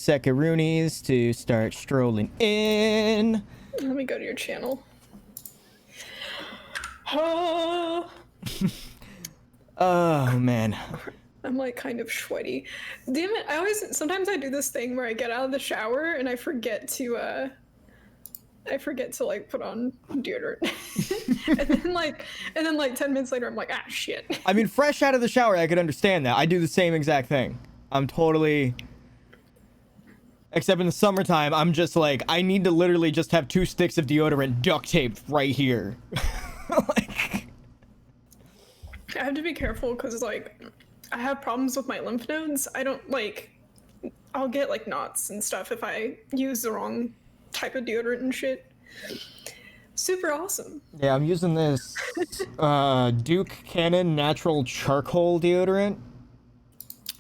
Secaroonies to start strolling in. Let me go to your channel. Oh, Oh man. I'm like kind of sweaty. Damn it! Sometimes I do this thing where I get out of the shower and I forget to like put on deodorant. and then like 10 minutes later I'm like, ah, shit. I mean, fresh out of the shower, I could understand that. I do the same exact thing. I'm totally... Except in the summertime, I'm just like, I need to literally just have 2 sticks of deodorant duct taped right here. Like... I have to be careful because like I have problems with my lymph nodes. I don't like, I'll get like knots and stuff if I use the wrong type of deodorant and shit. Super awesome. Yeah, I'm using this Duke Cannon natural charcoal deodorant.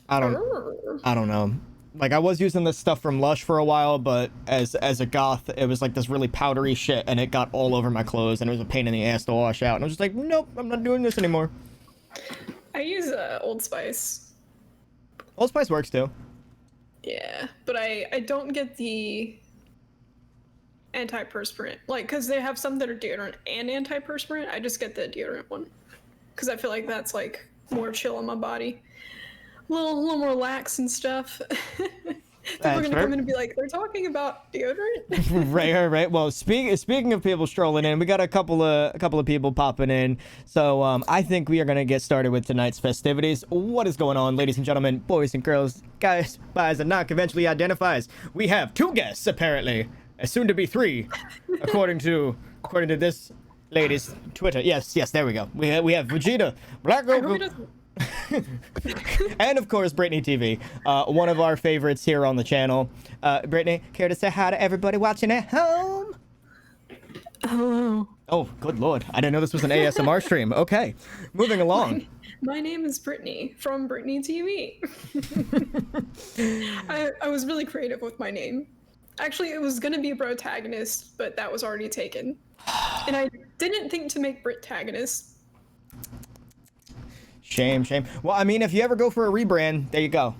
I don't know. Like, I was using this stuff from Lush for a while, but as a goth, it was like this really powdery shit, and it got all over my clothes, and it was a pain in the ass to wash out. And I was just like, nope, I'm not doing this anymore. I use Old Spice. Old Spice works too. Yeah, but I don't get the antiperspirant, like, because they have some that are deodorant and antiperspirant. I just get the deodorant one because I feel like that's like more chill on my body, a little more lax and stuff. People are gonna come in and be like, they're talking about deodorant. Right. Well, speaking of people strolling in, we got a couple of people popping in. So I think we are gonna get started with tonight's festivities. What is going on, ladies and gentlemen, boys and girls, guys, boys, and not conventionally identifies? We have 2 guests apparently, soon to be 3, according to this lady's Twitter. Yes, there we go. We have Bergeta, Black Goku. And of course BryttniTV, one of our favorites here on the channel. Bryttni, care to say hi to everybody watching at home? Hello. Oh, good lord, I didn't know this was an ASMR stream. Okay, moving along. My name is Bryttni from BryttniTV. I was really creative with my name. Actually, it was gonna be Protagonist, but that was already taken. And I didn't think to make Brittagonist. Shame. Well, I mean, if you ever go for a rebrand, there you go.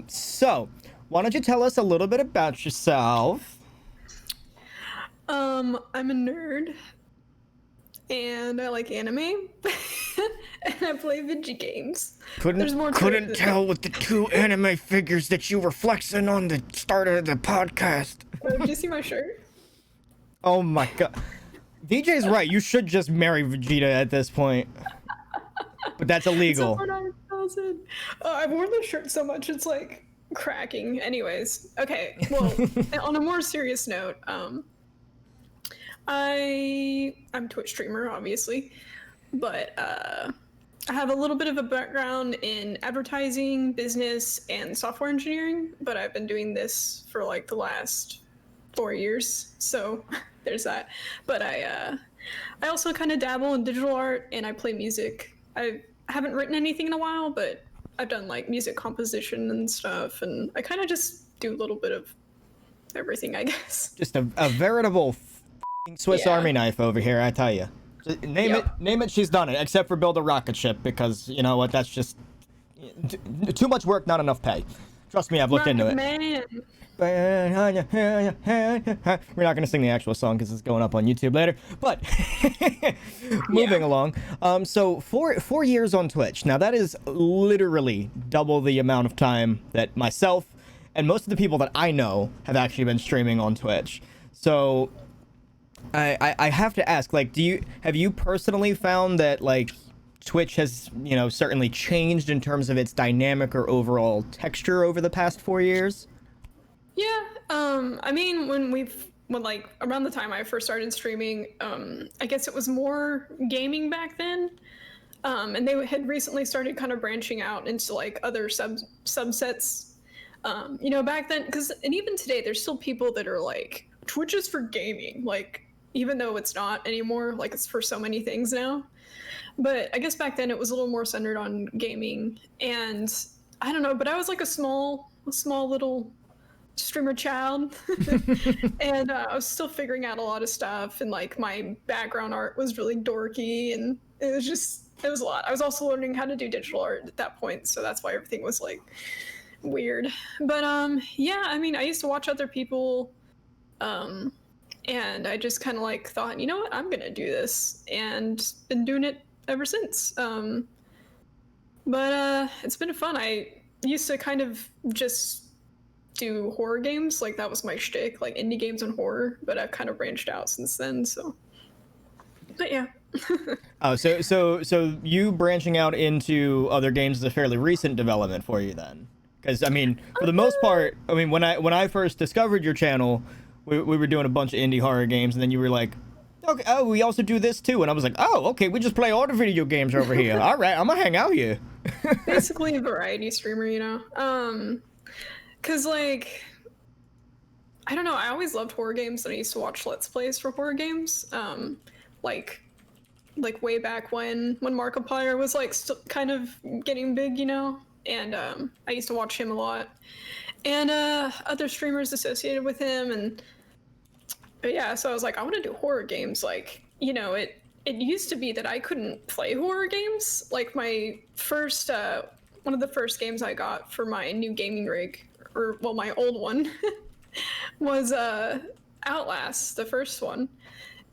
So, why don't you tell us a little bit about yourself? I'm a nerd, and I like anime, and I play video games. Couldn't tell with the 2 anime figures that you were flexing on the start of the podcast. Oh, did you see my shirt? Oh my god. DJ's right, you should just marry Vegeta at this point. But that's illegal. I've worn this shirt so much it's like cracking. Anyways, okay. Well, on a more serious note, I'm a Twitch streamer, obviously, but I have a little bit of a background in advertising, business, and software engineering. But I've been doing this for like the last 4 years, so there's that. But I also kind of dabble in digital art, and I play music. I haven't written anything in a while, but I've done like music composition and stuff, and I kind of just do a little bit of everything, I guess. Just a veritable Swiss Army knife over here, I tell you. Name it, she's done it, except for build a rocket ship, because you know what, that's just too much work, not enough pay. Trust me, I've looked into it. Man. We're not going to sing the actual song because it's going up on YouTube later, but moving along. So 4 years on Twitch. Now that is literally double the amount of time that myself and most of the people that I know have actually been streaming on Twitch. So I have to ask, like, have you personally found that like Twitch has, you know, certainly changed in terms of its dynamic or overall texture over the past 4 years? Yeah, I mean, when like around the time I first started streaming, I guess it was more gaming back then, and they had recently started kind of branching out into like other subsets, you know, back then, and even today, there's still people that are like, Twitch is for gaming, like, even though it's not anymore, like it's for so many things now. But I guess back then it was a little more centered on gaming, and I don't know, but I was like a small little streamer child and I was still figuring out a lot of stuff, and like my background art was really dorky, and it was a lot. I was also learning how to do digital art at that point, so that's why everything was like weird. But yeah, I mean, I used to watch other people, um, and I just kind of like thought, you know what, I'm gonna do this, and been doing it ever since. But it's been fun. I used to kind of just do horror games, like that was my shtick, like indie games and horror. But I've kind of branched out since then. So, but yeah. Oh, so you branching out into other games is a fairly recent development for you then? Because I mean, for the most part, I mean, when I first discovered your channel, we were doing a bunch of indie horror games, and then you were like, okay, oh, we also do this too, and I was like, oh, okay, we just play all the video games over here. All right, I'm gonna hang out here. Basically a variety streamer, you know. Cause like, I don't know, I always loved horror games, and I used to watch Let's Plays for horror games. Like way back when Markiplier was like still kind of getting big, you know. And I used to watch him a lot, and other streamers associated with him, and but yeah, so I was like, I want to do horror games. Like, you know, it used to be that I couldn't play horror games. Like my first one of the first games I got for my new gaming rig, or well, my old one, was Outlast, the first one,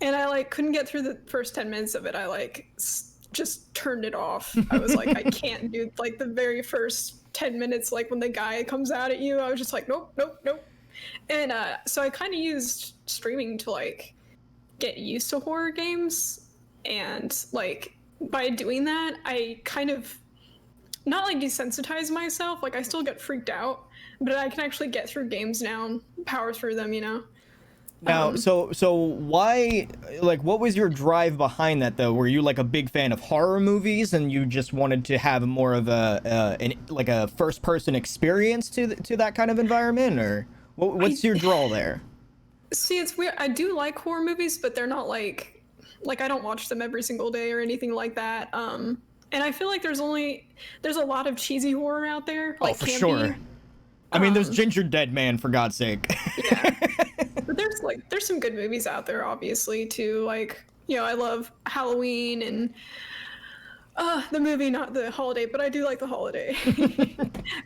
and I like couldn't get through the first 10 minutes of it. I like just turned it off. I was like, I can't do like the very first 10 minutes, like when the guy comes out at you. I was just like, nope, nope, nope. And so I kind of used streaming to like get used to horror games, and like by doing that, I kind of not like desensitize myself. Like I still get freaked out, but I can actually get through games now and power through them, you know. Now, so why, like, what was your drive behind that though? Were you like a big fan of horror movies, and you just wanted to have more of like a first person experience to that kind of environment, or what's your draw there? See, it's weird. I do like horror movies, but they're not like I don't watch them every single day or anything like that. And I feel like there's a lot of cheesy horror out there. Like, oh, for sure. I mean, there's Ginger Dead Man, for God's sake. Yeah. But there's some good movies out there, obviously, too. Like, you know, I love Halloween and the movie, not the holiday, but I do like the holiday.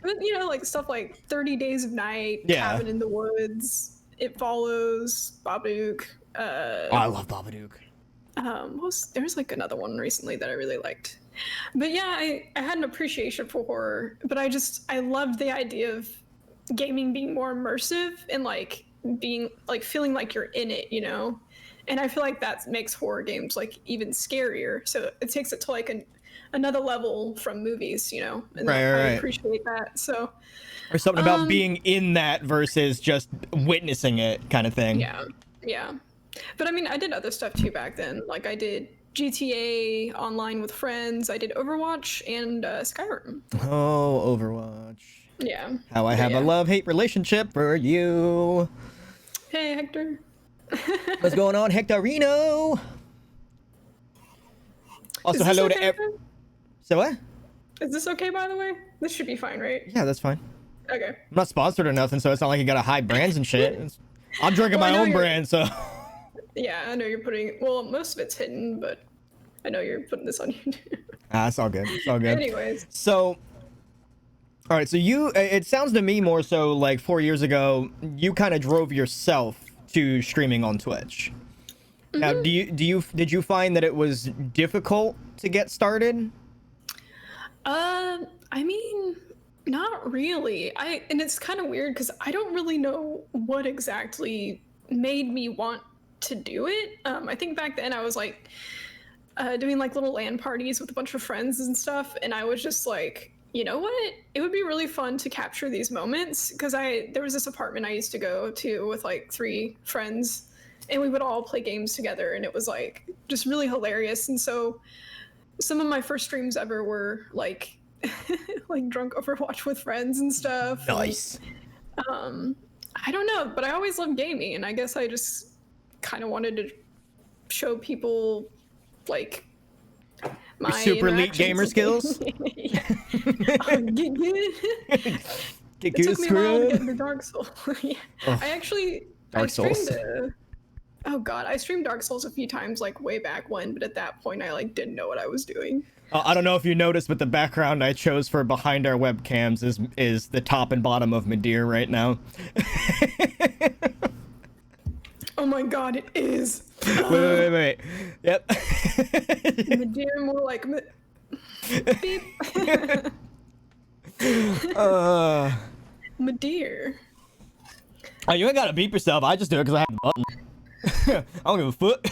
But, you know, like stuff like 30 Days of Night, yeah. Cabin in the Woods, It Follows, Babadook. Oh, I love Babadook. There's like another one recently that I really liked. But yeah, I had an appreciation for horror, but I loved the idea of gaming being more immersive and like being like feeling like you're in it, you know. And I feel like that makes horror games like even scarier, so it takes it to like another level from movies, you know. And right. I appreciate that. So or something about being in that versus just witnessing it kind of thing. Yeah, but I mean, I did other stuff too back then. Like I did GTA online with friends, I did Overwatch and Skyrim. Oh, Overwatch. Yeah. How I have a love-hate relationship for you. Hey, Hector. What's going on, Hectorino? Also, hello to everyone. So what? Is this okay, by the way? This should be fine, right? Yeah, that's fine. Okay. I'm not sponsored or nothing, so it's not like you gotta hide brands and shit. I'm drinking my own brand, so. Yeah, I know you're putting. Well, most of it's hidden, but I know you're putting this on YouTube. It's all good. It's all good. Anyways. So. All right, so it sounds to me more so like 4 years ago, you kind of drove yourself to streaming on Twitch. Mm-hmm. Now, did you find that it was difficult to get started? I mean, not really. And it's kind of weird because I don't really know what exactly made me want to do it. I think back then I was like doing like little LAN parties with a bunch of friends and stuff, and I was just like, you know what? It would be really fun to capture these moments, because there was this apartment I used to go to with like 3 friends, and we would all play games together, and it was like just really hilarious. And so some of my first streams ever were like like drunk Overwatch with friends and stuff. Nice. And, I don't know, but I always loved gaming, and I guess I just kind of wanted to show people like my super elite gamer skills. Yeah. Get it took me a while to get into Dark Souls. Yeah. Oh, I Dark Souls. Oh god, I streamed Dark Souls a few times like way back when, but at that point I like didn't know what I was doing. I don't know if you noticed, but the background I chose for behind our webcams is the top and bottom of Madeir right now. Oh my god, it is. Wait. Yep. Madeir, more like beep. Madeir. Oh, you ain't gotta beep yourself. I just do it because I have the button. I don't give a fuck.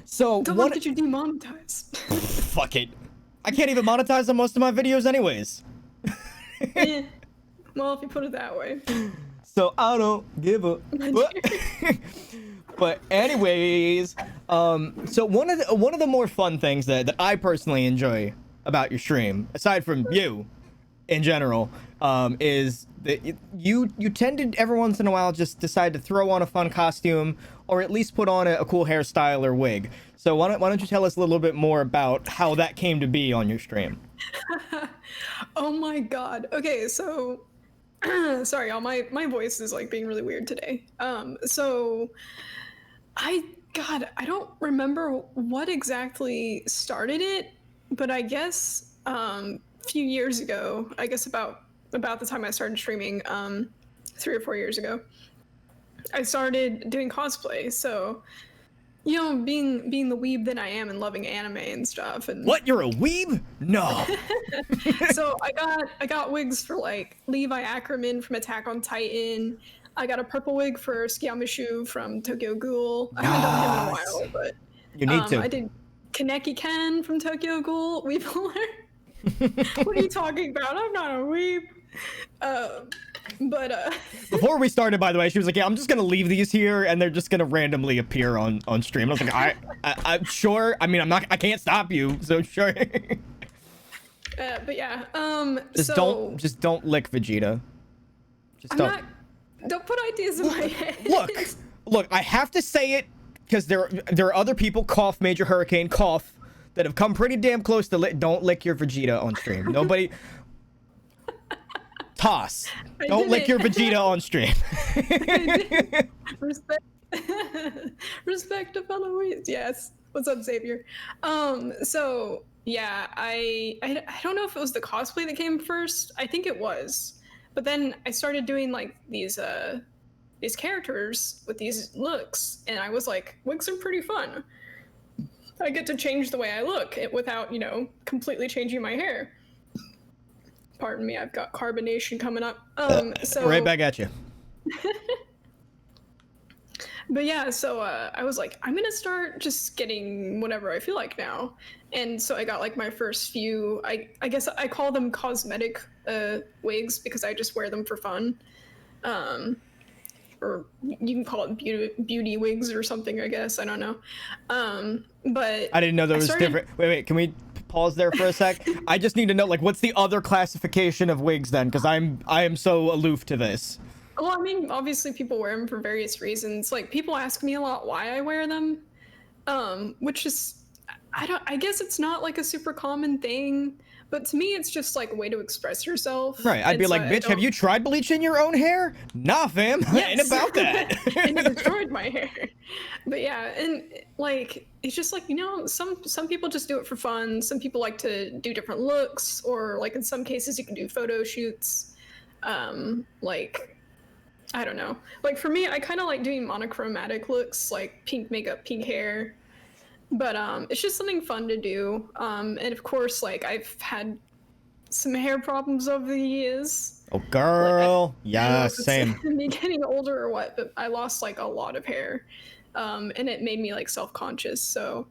So Don't what? get you demonetized. Fuck it. I can't even monetize on most of my videos anyways. Well, if you put it that way. So I don't give a fuck. But anyways, so one of the more fun things that I personally enjoy about your stream, aside from you in general, is that you tend to every once in a while just decide to throw on a fun costume or at least put on a cool hairstyle or wig. So why don't you tell us a little bit more about how that came to be on your stream? Oh my god. Okay, so sorry, y'all. My voice is like being really weird today. So I don't remember what exactly started it, but I guess a few years ago, I guess about the time I started streaming, 3 or 4 years ago, I started doing cosplay. So, you know, being the weeb that I am and loving anime and stuff. And What? You're a weeb? No. so I got wigs for like Levi Ackerman from Attack on Titan. I got a purple wig for Skiamishu from Tokyo Ghoul. I haven't done him in a while, but You need to. I did Kaneki Ken from Tokyo Ghoul. Weebuller. What are you talking about? I'm not a weeb. Before we started, by the way, she was like, "Yeah, I'm just gonna leave these here, and they're just gonna randomly appear on stream." And I was like, "I'm sure. I mean, I can't stop you, so sure." But yeah, just don't lick Vegeta. Just don't put ideas in my head. Look, I have to say it because there are other people, cough, Major Hurricane, cough, that have come pretty damn close to don't lick your Vegeta on stream. Nobody. Toss. Don't lick your Vegeta on stream. Respect to fellow weebs. Yes. What's up, Xavier? So yeah, I don't know if it was the cosplay that came first. I think it was, but then I started doing like these characters with these looks, and I was like, wigs are pretty fun. I get to change the way I look without, you know, completely changing my hair. Pardon me, I've got carbonation coming up. So right back at you. But yeah, so I was like, I'm gonna start just getting whatever I feel like now. And so I got like my first few, I guess I call them cosmetic wigs because I just wear them for fun. Or you can call it beauty wigs or something, I guess. I don't know. But I didn't know there was different. Wait, can we pause there for a sec? I just need to know, like, what's the other classification of wigs then? Because I am so aloof to this. Well, I mean, obviously people wear them for various reasons. Like, people ask me a lot why I wear them, which is, I guess it's not like a super common thing, but to me it's just like a way to express yourself. Right, I'd be like, bitch, have you tried bleaching your own hair? Nah, fam, yes. Ain't about that. And it destroyed my hair. But yeah, and like, it's just like, you know, some people just do it for fun. Some people like to do different looks, or like in some cases you can do photo shoots. Like, I don't know. Like for me, I kind of like doing monochromatic looks, like pink makeup, pink hair. But it's just something fun to do. And of course, like I've had some hair problems over the years. Oh, girl. Like, yeah, same. Me getting older or what, but I lost like a lot of hair. And it made me like self-conscious. So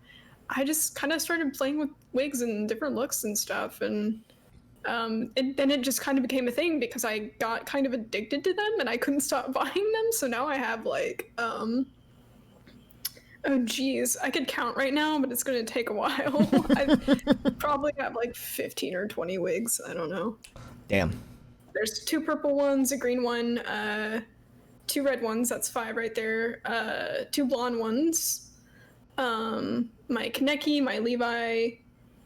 I just kind of started playing with wigs and different looks and stuff. And then it just kind of became a thing because I got kind of addicted to them and I couldn't stop buying them. So now I have like, oh geez, I could count right now, but it's going to take a while. I probably have like 15 or 20 wigs. I don't know. Damn. There's 2 purple ones, a green one, 2 red ones. That's 5 right there. 2 blonde ones. My Kaneki, my Levi,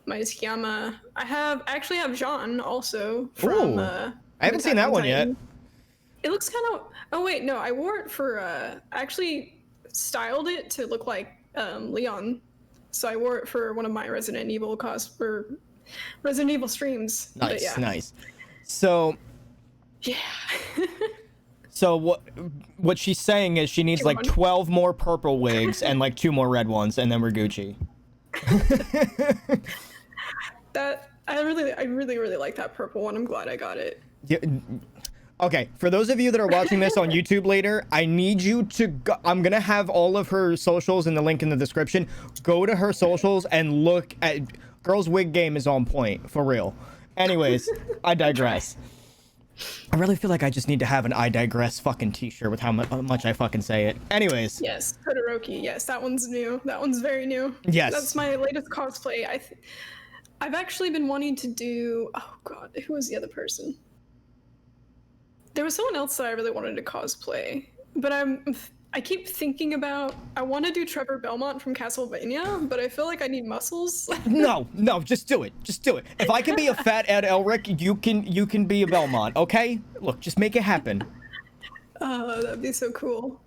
my Iskiyama. I actually have Jean also from. I haven't seen that one yet. It looks kind of. Oh wait, no, I wore it for. I actually styled it to look like Leon, so I wore it for one of my Resident Evil Resident Evil streams. Nice, but yeah. nice. So. Yeah. So what she's saying is she needs like 12 more purple wigs and like 2 more red ones, and then we're Gucci. That I really like that purple one. I'm glad I got it. Yeah. Okay, for those of you that are watching this on YouTube later, I need you to go. I'm gonna have all of her socials in the link in the description. Go to her socials and look at girl's wig game is on point for real. Anyways, I digress. I really feel like I just need to have an I digress fucking t-shirt with how much I fucking say it. Anyways. Yes, Todoroki. Yes, that one's new. That one's very new. Yes. That's my latest cosplay. I've actually been wanting to do. Oh god, who was the other person? There was someone else that I really wanted to cosplay, but I keep thinking about. I want to do Trevor Belmont from Castlevania, but I feel like I need muscles. No, just do it. Just do it. If I can be a fat Ed Elric, you can be a Belmont, okay? Look, just make it happen. Oh, that'd be so cool.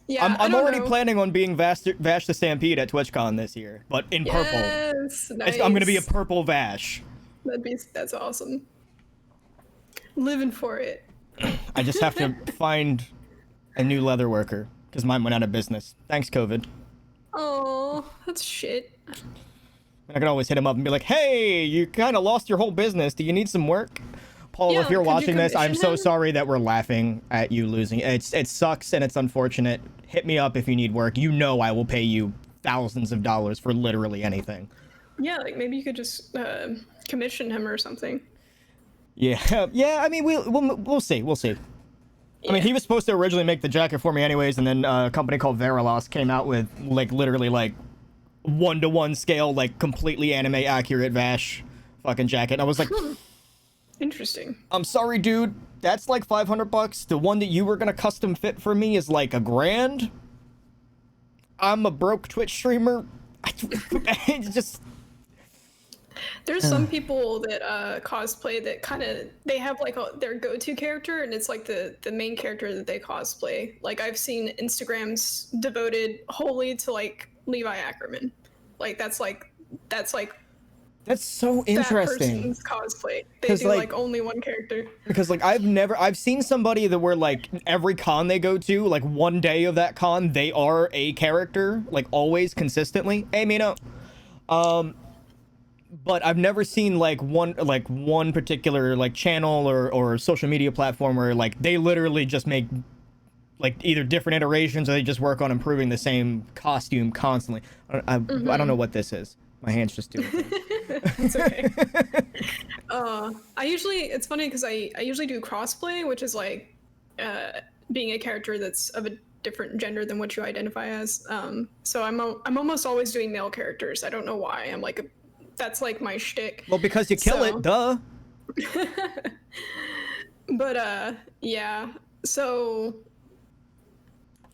Yeah, I'm already planning on being Vash the Stampede at TwitchCon this year, but in purple. Yes, nice. I'm gonna be a purple Vash. That's awesome. Living for it. I just have to find a new leather worker because mine went out of business. Thanks, COVID. Oh, that's shit. I can always hit him up and be like, "Hey, you kind of lost your whole business. Do you need some work?" Paul, Yeah, if you're could you watching this, I'm so commission him? sorry that we're laughing at you losing. It sucks and it's unfortunate. Hit me up if you need work. You know I will pay you thousands of dollars for literally anything. Yeah, like maybe you could just commission him or something. Yeah, yeah. I mean, we'll see. We'll see. I mean, he was supposed to originally make the jacket for me anyways, and then a company called Verilos came out with like literally like 1-to-1 scale, like completely anime accurate Vash fucking jacket. And I was like, Interesting. I'm sorry, dude. That's like $500. The one that you were gonna custom fit for me is like $1,000. I'm a broke Twitch streamer. It's just. There's some people that cosplay that kind of they have like their go-to character, and it's like the main character that they cosplay. Like I've seen Instagrams devoted wholly to like Levi Ackerman. Like that's so that interesting. person's cosplay. They 'Cause, do like- like only one character. Because like I've seen somebody that were like every con they go to, like one day of that con, they are a character, like always consistently. Hey, Mino. But I've never seen like one particular like channel or social media platform where like they literally just make like either different iterations or they just work on improving the same costume constantly. I don't know what this is. My hand's just doing things. It's okay. It's funny because I usually do crossplay, which is like being a character that's of a different gender than what you identify as. So I'm almost always doing male characters. I don't know why. I'm like that's like my shtick. Well, because you kill it, duh. But yeah. So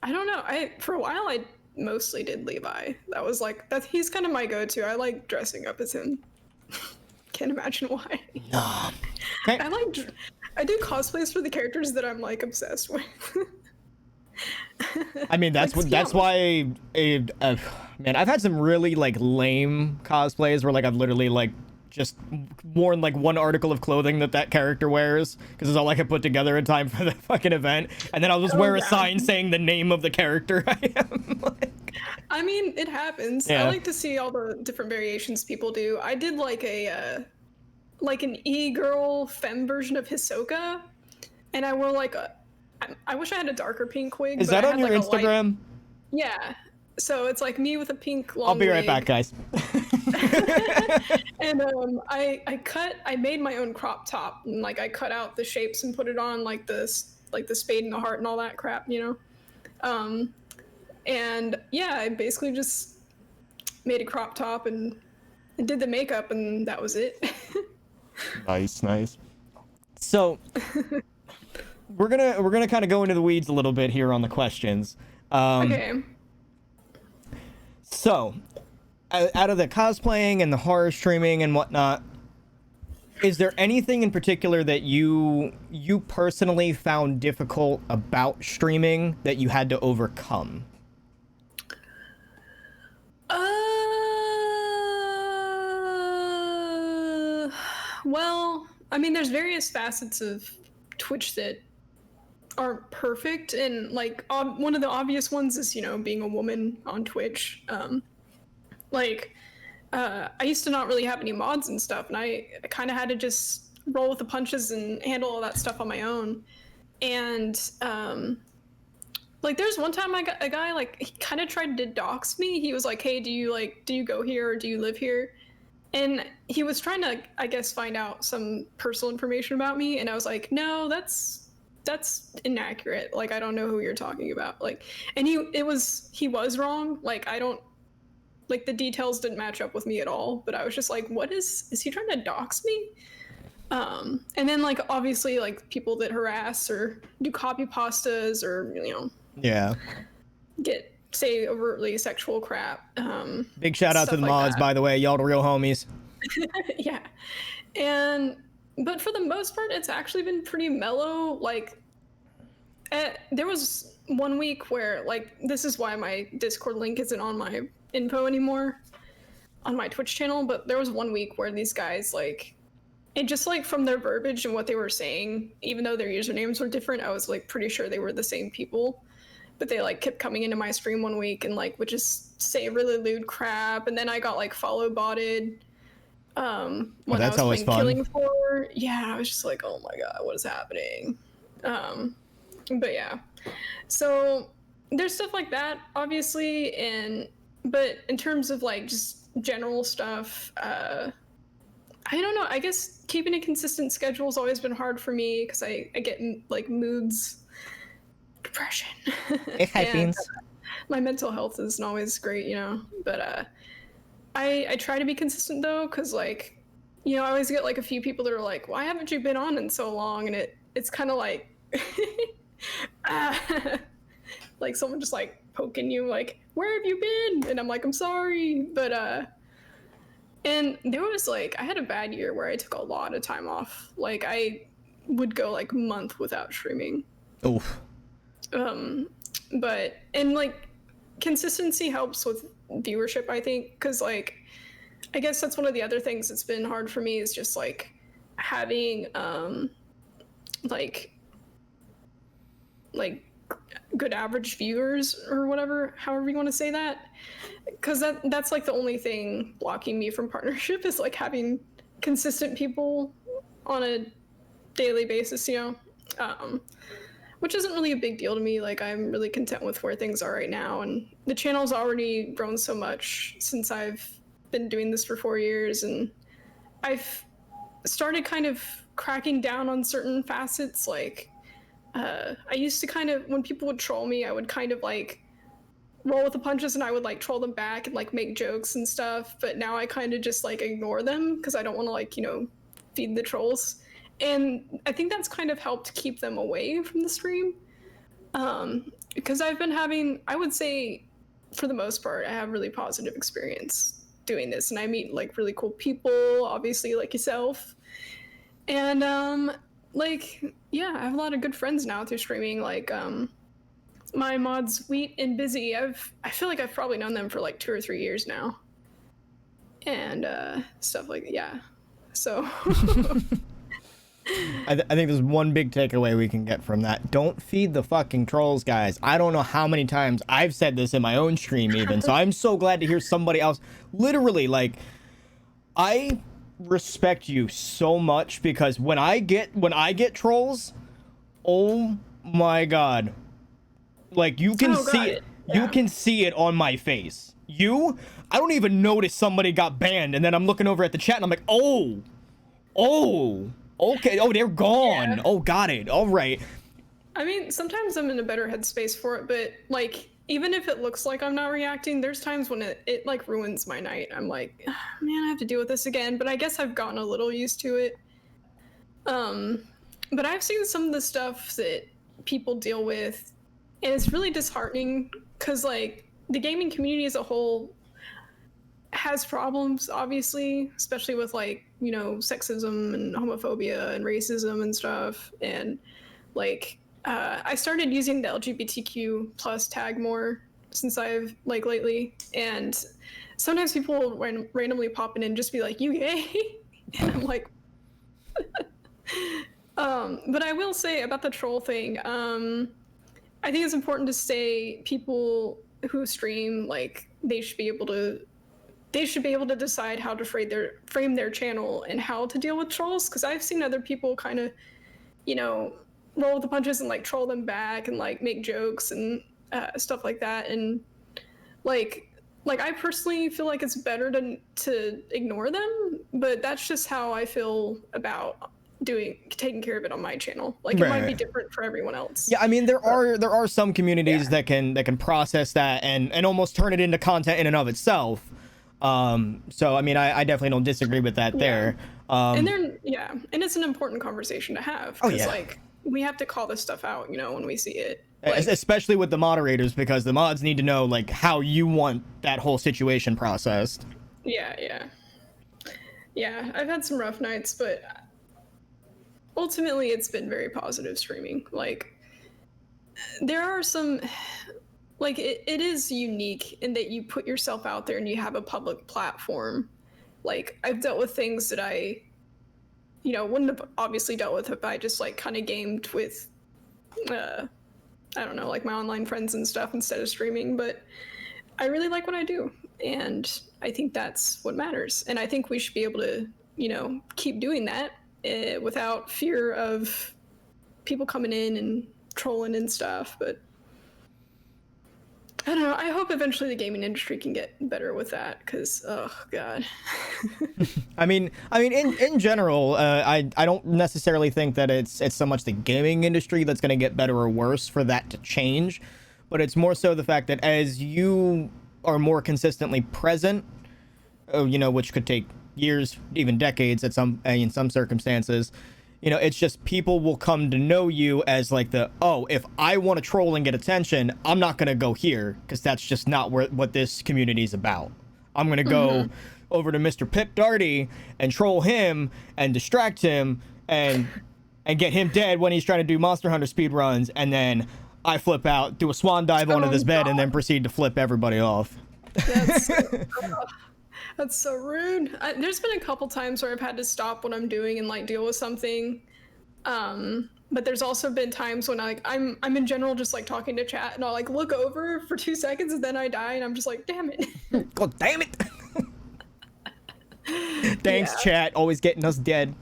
I don't know. For a while I mostly did Levi. That was like he's kind of my go-to. I like dressing up as him. Can't imagine why. Nah. Okay. I do cosplays for the characters that I'm like obsessed with. I mean, that's why man, I've had some really like lame cosplays where like I've literally like just worn like one article of clothing that character wears because it's all I could put together in time for the fucking event, and then I'll just wear a sign saying the name of the character I am. I mean, it happens. Yeah. I like to see all the different variations people do. I did like an e-girl femme version of Hisoka, and I wore like I wish I had a darker pink wig. Is but that I on had, your like, a light- Instagram? Yeah. So it's like me with a pink long I'll be right wig. back, guys. And I made my own crop top, and like I cut out the shapes and put it on like the spade and the heart and all that crap, you know. And yeah, I basically just made a crop top and did the makeup, and that was it. Nice. So we're gonna kind of go into the weeds a little bit here on the questions. Okay. So, out of the cosplaying and the horror streaming and whatnot, Is there anything in particular that you personally found difficult about streaming that you had to overcome? Well, I mean, there's various facets of Twitch that aren't perfect, and like one of the obvious ones is, you know, being a woman on Twitch. Like, I used to not really have any mods and stuff, and I kind of had to just roll with the punches and handle all that stuff on my own. And like, there's one time I got a guy, like, he kind of tried to dox me. He was like, "Hey, do you go here, or do you live here?" And he was trying to, I guess, find out some personal information about me, and I was like, "No, that's inaccurate. Like, I don't know who you're talking about." Like, and he was wrong. Like, I don't, like, the details didn't match up with me at all. But I was just like, "What is he trying to dox me?" And then, like, obviously, like, people that harass or do copy pastas or, you know, Yeah. say overtly sexual crap. Big shout out to the like mods, that. by the way. Y'all the real homies. Yeah. But for the most part, it's actually been pretty mellow. Like, there was one week where, like, this is why my Discord link isn't on my info anymore on my Twitch channel, but there was one week where these guys, like, and just, like, from their verbiage and what they were saying, even though their usernames were different, I was, like, pretty sure they were the same people. But they, like, kept coming into my stream one week and, like, would just say really lewd crap, and then I got, like, follow botted when that's I was always playing fun. Killing Floor. Yeah, I was just like, oh my god, what is happening? But yeah, so there's stuff like that, obviously, but in terms of, like, just general stuff, I don't know. I guess keeping a consistent schedule has always been hard for me because I get, like, moods, depression. It happens. My mental health isn't always great, you know. But I try to be consistent though, because, like, you know, I always get, like, a few people that are like, "Why haven't you been on in so long?" And it's kind of like, like someone just, like, poking you, like, "Where have you been?" And I'm like, "I'm sorry," but and there was, like, I had a bad year where I took a lot of time off. Like, I would go, like, a month without streaming. Oof. But, and, like, consistency helps with viewership, I think, because, like, I guess that's one of the other things that's been hard for me is just, like, having like good average viewers or whatever, however you want to say that, because that's like the only thing blocking me from partnership is, like, having consistent people on a daily basis, you know. Which isn't really a big deal to me. Like, I'm really content with where things are right now, and the channel's already grown so much since I've been doing this for 4 years, and I've started kind of cracking down on certain facets. Like, I used to kind of, when people would troll me, I would kind of, like, roll with the punches, and I would, like, troll them back and, like, make jokes and stuff. But now I kind of just, like, ignore them because I don't want to, like, you know, feed the trolls. And I think that's kind of helped keep them away from the stream. Because I've been having, I would say, for the most part, I have really positive experience doing this. And I meet, like, really cool people, obviously, like yourself. And, like, yeah, I have a lot of good friends now through streaming. Like, my mods, Wheat and Busy, I feel like I've probably known them for, like, 2 or 3 years now. And stuff like, yeah. So... I think there's one big takeaway we can get from that. Don't feed the fucking trolls, guys. I don't know how many times I've said this in my own stream even, so I'm so glad to hear somebody else. Literally, like, I respect you so much because when I get trolls, oh my god. Like, you can see it. Yeah. You can see it on my face. I don't even notice somebody got banned, and then I'm looking over at the chat and I'm like, oh. Okay. Oh, they're gone. Yeah. Oh, got it. All right. I mean, sometimes I'm in a better headspace for it, but, like, even if it looks like I'm not reacting, there's times when it like, ruins my night. I'm like, oh, man, I have to deal with this again. But I guess I've gotten a little used to it. But I've seen some of the stuff that people deal with, and it's really disheartening because, like, the gaming community as a whole, has problems, obviously, especially with like, you know, sexism and homophobia and racism and stuff. And like, I started using the LGBTQ plus tag more since I've like lately. And sometimes people will randomly pop in and just be like, "You gay?" And I'm like, but I will say about the troll thing, I think it's important to say people who stream, like, they should be able to decide how to frame their channel and how to deal with trolls. Because I've seen other people kind of, you know, roll with the punches and like troll them back and like make jokes and stuff like that. And like I personally feel like it's better to ignore them, but that's just how I feel about taking care of it on my channel. Like, it might be different for everyone else. Yeah, I mean, there are some communities that can process that and almost turn it into content in and of itself. So I mean, I definitely don't disagree with that there. And and it's an important conversation to have, because like, we have to call this stuff out, you know, when we see it. Like, especially with the moderators, because the mods need to know like how you want that whole situation processed. Yeah, I've had some rough nights, but ultimately it's been very positive streaming. Like, there are some, like, it is unique in that you put yourself out there and you have a public platform. Like, I've dealt with things that I, you know, wouldn't have obviously dealt with if I just like kind of gamed with I don't know, like my online friends and stuff instead of streaming. But I really like what I do, and I think that's what matters. And I think we should be able to, you know, keep doing that without fear of people coming in and trolling and stuff. But I don't know. I hope eventually the gaming industry can get better with that, because, oh god. I mean, in general, I don't necessarily think that it's so much the gaming industry that's going to get better or worse for that to change, but it's more so the fact that as you are more consistently present, you know, which could take years, even decades in some circumstances, you know, it's just people will come to know you as like if I want to troll and get attention, I'm not going to go here, because that's just not what this community is about. I'm going to go over to Mr. Pip Darty and troll him and distract him and get him dead when he's trying to do Monster Hunter speed runs, and then I flip out, do a swan dive onto this bed, and then proceed to flip everybody off. That's so rude. There's been a couple times where I've had to stop what I'm doing and like deal with something. But there's also been times when I'm in general just like talking to chat, and I'll like look over for 2 seconds and then I die, and I'm just like, damn it. God damn it. Thanks, chat. Always getting us dead.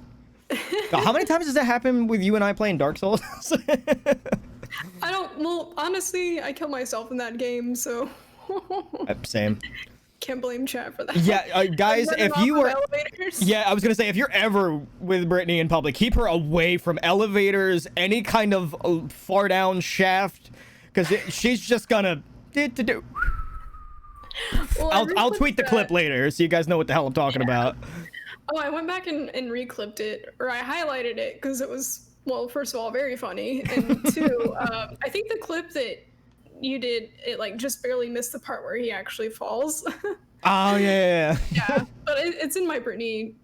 God, how many times does that happen with you and I playing Dark Souls? Well, honestly, I kill myself in that game, so. Same. Can't blame chat for that. Yeah, guys, if you were, I was gonna say, if you're ever with Bryttni in public, keep her away from elevators, any kind of far down shaft, because she's just gonna do. Well, I'll tweet the clip later so you guys know what the hell I'm talking about. Oh, I went back and reclipped it, or I highlighted it, because it was, well, first of all, very funny, and two, I think the clip that you did, it like just barely missed the part where he actually falls. Oh yeah. Yeah, but it's in my Bryttni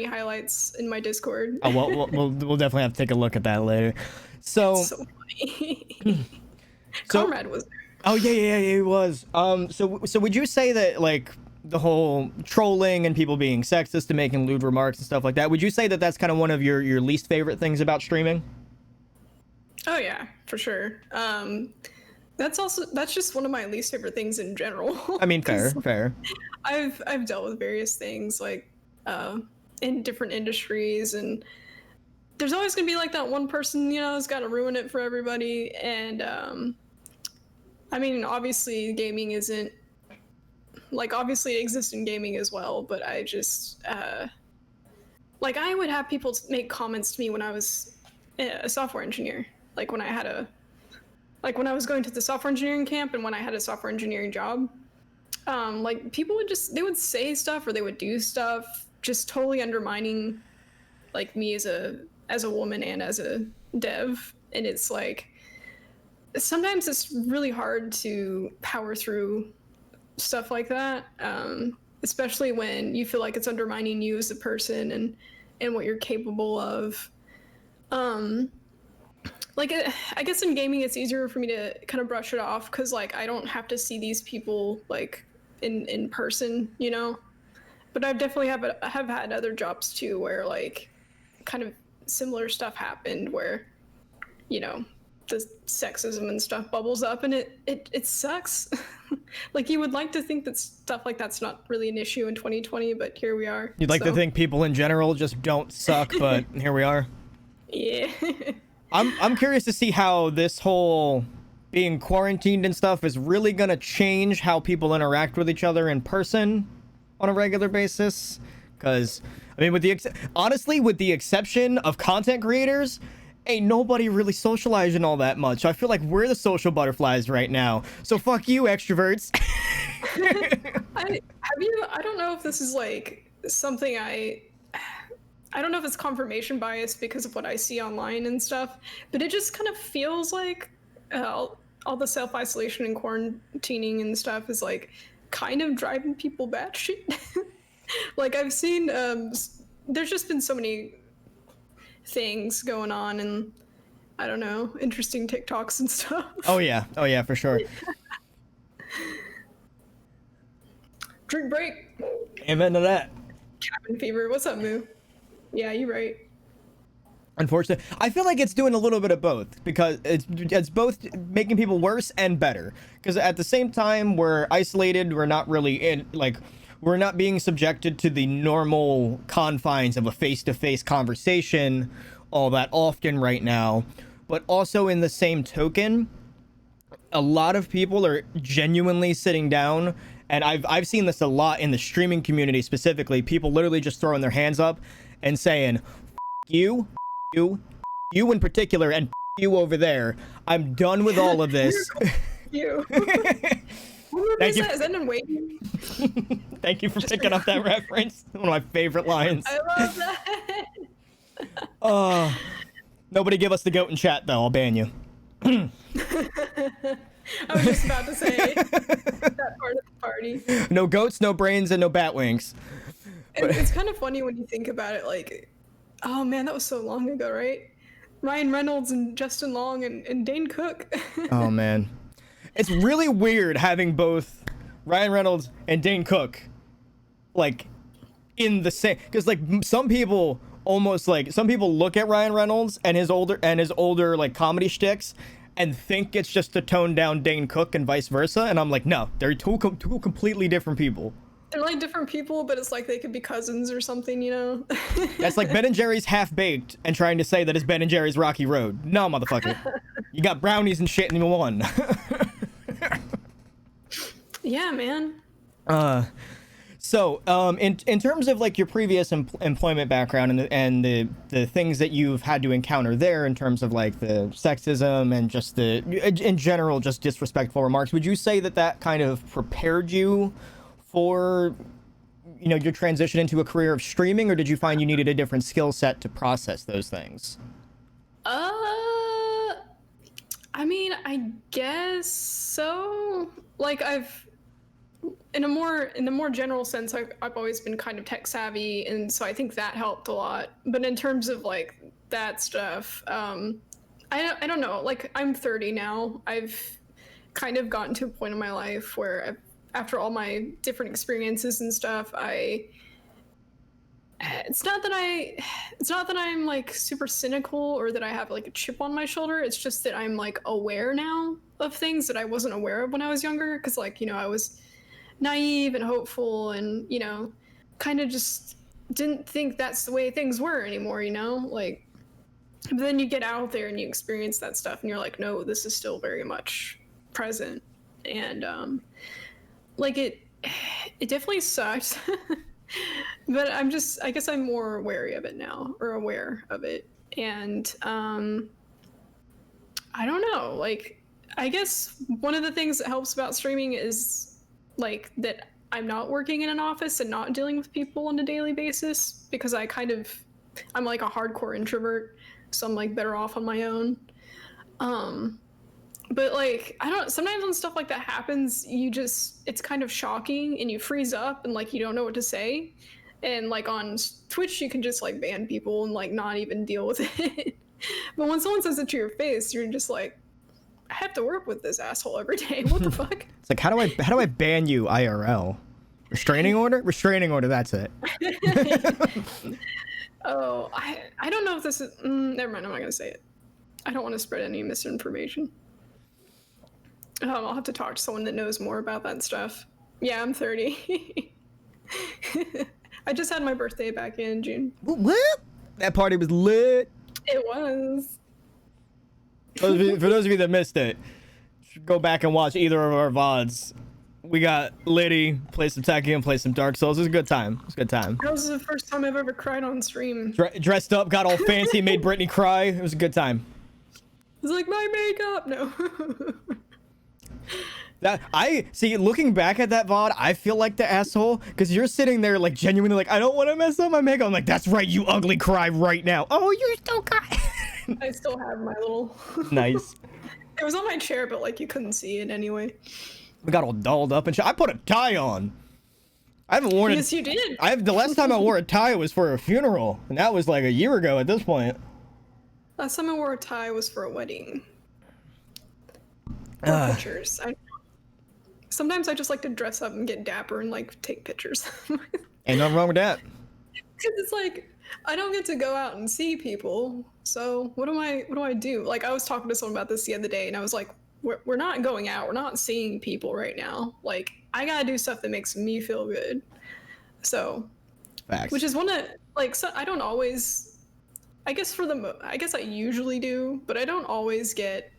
highlights in my Discord. Oh well, we'll definitely have to take a look at that later. So funny. Comrade was there. Oh yeah, he was. So would you say that like the whole trolling and people being sexist and making lewd remarks and stuff like that, would you say that that's kind of one of your least favorite things about streaming? Oh yeah, for sure. That's just one of my least favorite things in general. I mean, fair. I've dealt with various things like in different industries, and there's always gonna be like that one person, you know, who's got to ruin it for everybody. And I mean, obviously, gaming isn't like, obviously it exists in gaming as well, but I just like, I would have people make comments to me when I was a software engineer, like when I was going to the software engineering camp and when I had a software engineering job. Like, people they would say stuff or they would do stuff just totally undermining like me as a woman and as a dev. And it's like, sometimes it's really hard to power through stuff like that. especially when you feel like it's undermining you as a person and what you're capable of. Like I guess in gaming it's easier for me to kind of brush it off because like I don't have to see these people like in person, you know. But I've definitely have had other jobs too where like kind of similar stuff happened where, you know, the sexism and stuff bubbles up and it sucks. Like you would like to think that stuff like that's not really an issue in 2020, but here we are. You'd like to think people in general just don't suck, but here we are. Yeah. I'm curious to see how this whole being quarantined and stuff is really gonna change how people interact with each other in person on a regular basis. Because I mean, honestly, with the exception of content creators, ain't nobody really socializing all that much. I feel like we're the social butterflies right now. So fuck you, extroverts. I don't know if this is like something I don't know if it's confirmation bias because of what I see online and stuff, but it just kind of feels like all the self-isolation and quarantining and stuff is like kind of driving people batshit. Like I've seen, there's just been so many things going on and I don't know, interesting TikToks and stuff. Oh yeah, for sure. Drink break. Amen to that. Cabin fever. What's up, Moo? Yeah, you're right. Unfortunately, I feel like it's doing a little bit of both because it's both making people worse and better. Because at the same time, we're isolated. We're not really we're not being subjected to the normal confines of a face-to-face conversation all that often right now. But also in the same token, a lot of people are genuinely sitting down. And I've seen this a lot in the streaming community specifically. People literally just throwing their hands up and saying, you in particular, and you over there. I'm done with all of this. You. Thank you. Is that in waiting? Thank you for picking up that reference. One of my favorite lines. I love that. Nobody give us the goat in chat, though. I'll ban you. I was just about to say that part of the party. No goats, no brains, and no bat wings. It's kind of funny when you think about it, like, oh man, that was so long ago, right? Ryan Reynolds and Justin Long and Dane Cook. Oh man. It's really weird having both Ryan Reynolds and Dane Cook like in the same, because like some people look at Ryan Reynolds and his older like comedy shticks and think it's just a toned down Dane Cook and vice versa, and I'm like, no, they're two completely different people. They're like different people, but it's like they could be cousins or something, you know? That's like Ben and Jerry's Half Baked and trying to say that it's Ben and Jerry's Rocky Road. No, motherfucker. You got brownies and shit in one. Yeah, man. So, in terms of like your previous employment background and the things that you've had to encounter there in terms of like the sexism and just in general, just disrespectful remarks, would you say that kind of prepared you for, you know, your transition into a career of streaming, or did you find you needed a different skill set to process those things? I mean, I guess so. Like in the more general sense, I've always been kind of tech savvy, and so I think that helped a lot. But in terms of like that stuff, I don't know. Like I'm 30 now. I've kind of gotten to a point in my life where after all my different experiences and stuff, it's not that I'm like super cynical or that I have like a chip on my shoulder. It's just that I'm like aware now of things that I wasn't aware of when I was younger. Cause like, you know, I was naive and hopeful and, you know, kind of just didn't think that's the way things were anymore, you know, like, but then you get out there and you experience that stuff and you're like, no, this is still very much present. And, like it definitely sucks. But I guess I'm more wary of it now, or aware of it. And I don't know, like I guess one of the things that helps about streaming is like that I'm not working in an office and not dealing with people on a daily basis, because I'm like a hardcore introvert, so I'm like better off on my own. But like, I don't, sometimes when stuff like that happens, it's kind of shocking and you freeze up and like you don't know what to say. And like on Twitch, you can just like ban people and like not even deal with it. But when someone says it to your face, you're just like, I have to work with this asshole every day. What the fuck? It's like, how do I ban you IRL? Restraining order? Restraining order, that's it. Oh, I don't know if this is, never mind, I'm not gonna say it. I don't want to spread any misinformation. I'll have to talk to someone that knows more about that stuff. Yeah, I'm 30. I just had my birthday back in June. What? That party was lit. It was. For those of you that missed it, go back and watch either of our VODs. We got Liddy, play some Tekken, play some Dark Souls. It was a good time. It was a good time. That was the first time I've ever cried on stream. Dressed up, got all fancy, made Bryttni cry. It was a good time. It was like, my makeup. No. That I see, looking back at that VOD, I feel like the asshole because you're sitting there like genuinely like, I don't want to mess up my makeup. I'm like, that's right, you ugly, cry right now. Oh, you're still crying. I still have my little. Nice. It was on my chair, but like you couldn't see it anyway. We got all dolled up and shit. I put a tie on. I haven't worn it. Yes, you did. The last time I wore a tie was for a funeral, and that was like a year ago at this point. Last time I wore a tie was for a wedding. Or pictures. Sometimes I just like to dress up and get dapper and like take pictures. Ain't nothing wrong with that. Because it's like I don't get to go out and see people, so what do I do? Like I was talking to someone about this the other day, and I was like, we're not going out, we're not seeing people right now. Like I gotta do stuff that makes me feel good. So, Facts. which is one of like so I don't always. I guess I guess I usually do, but I don't always get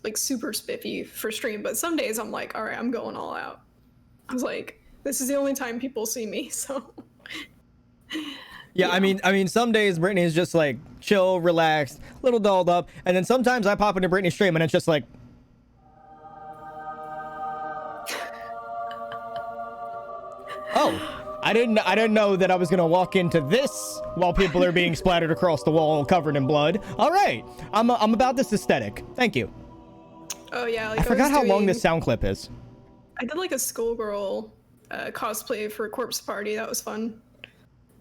like super spiffy for stream. But some days I'm like, all right, I'm going all out. I was like, this is the only time people see me, so. Yeah, I mean, some days Bryttni is just like chill, relaxed, little dolled up, and then sometimes I pop into Bryttni's stream and it's just like, oh, I didn't know that I was gonna walk into this while people are being splattered across the wall, covered in blood. All right, I'm about this aesthetic. Thank you. Oh yeah, like I forgot how long this sound clip is. I did like a schoolgirl cosplay for a corpse party. That was fun.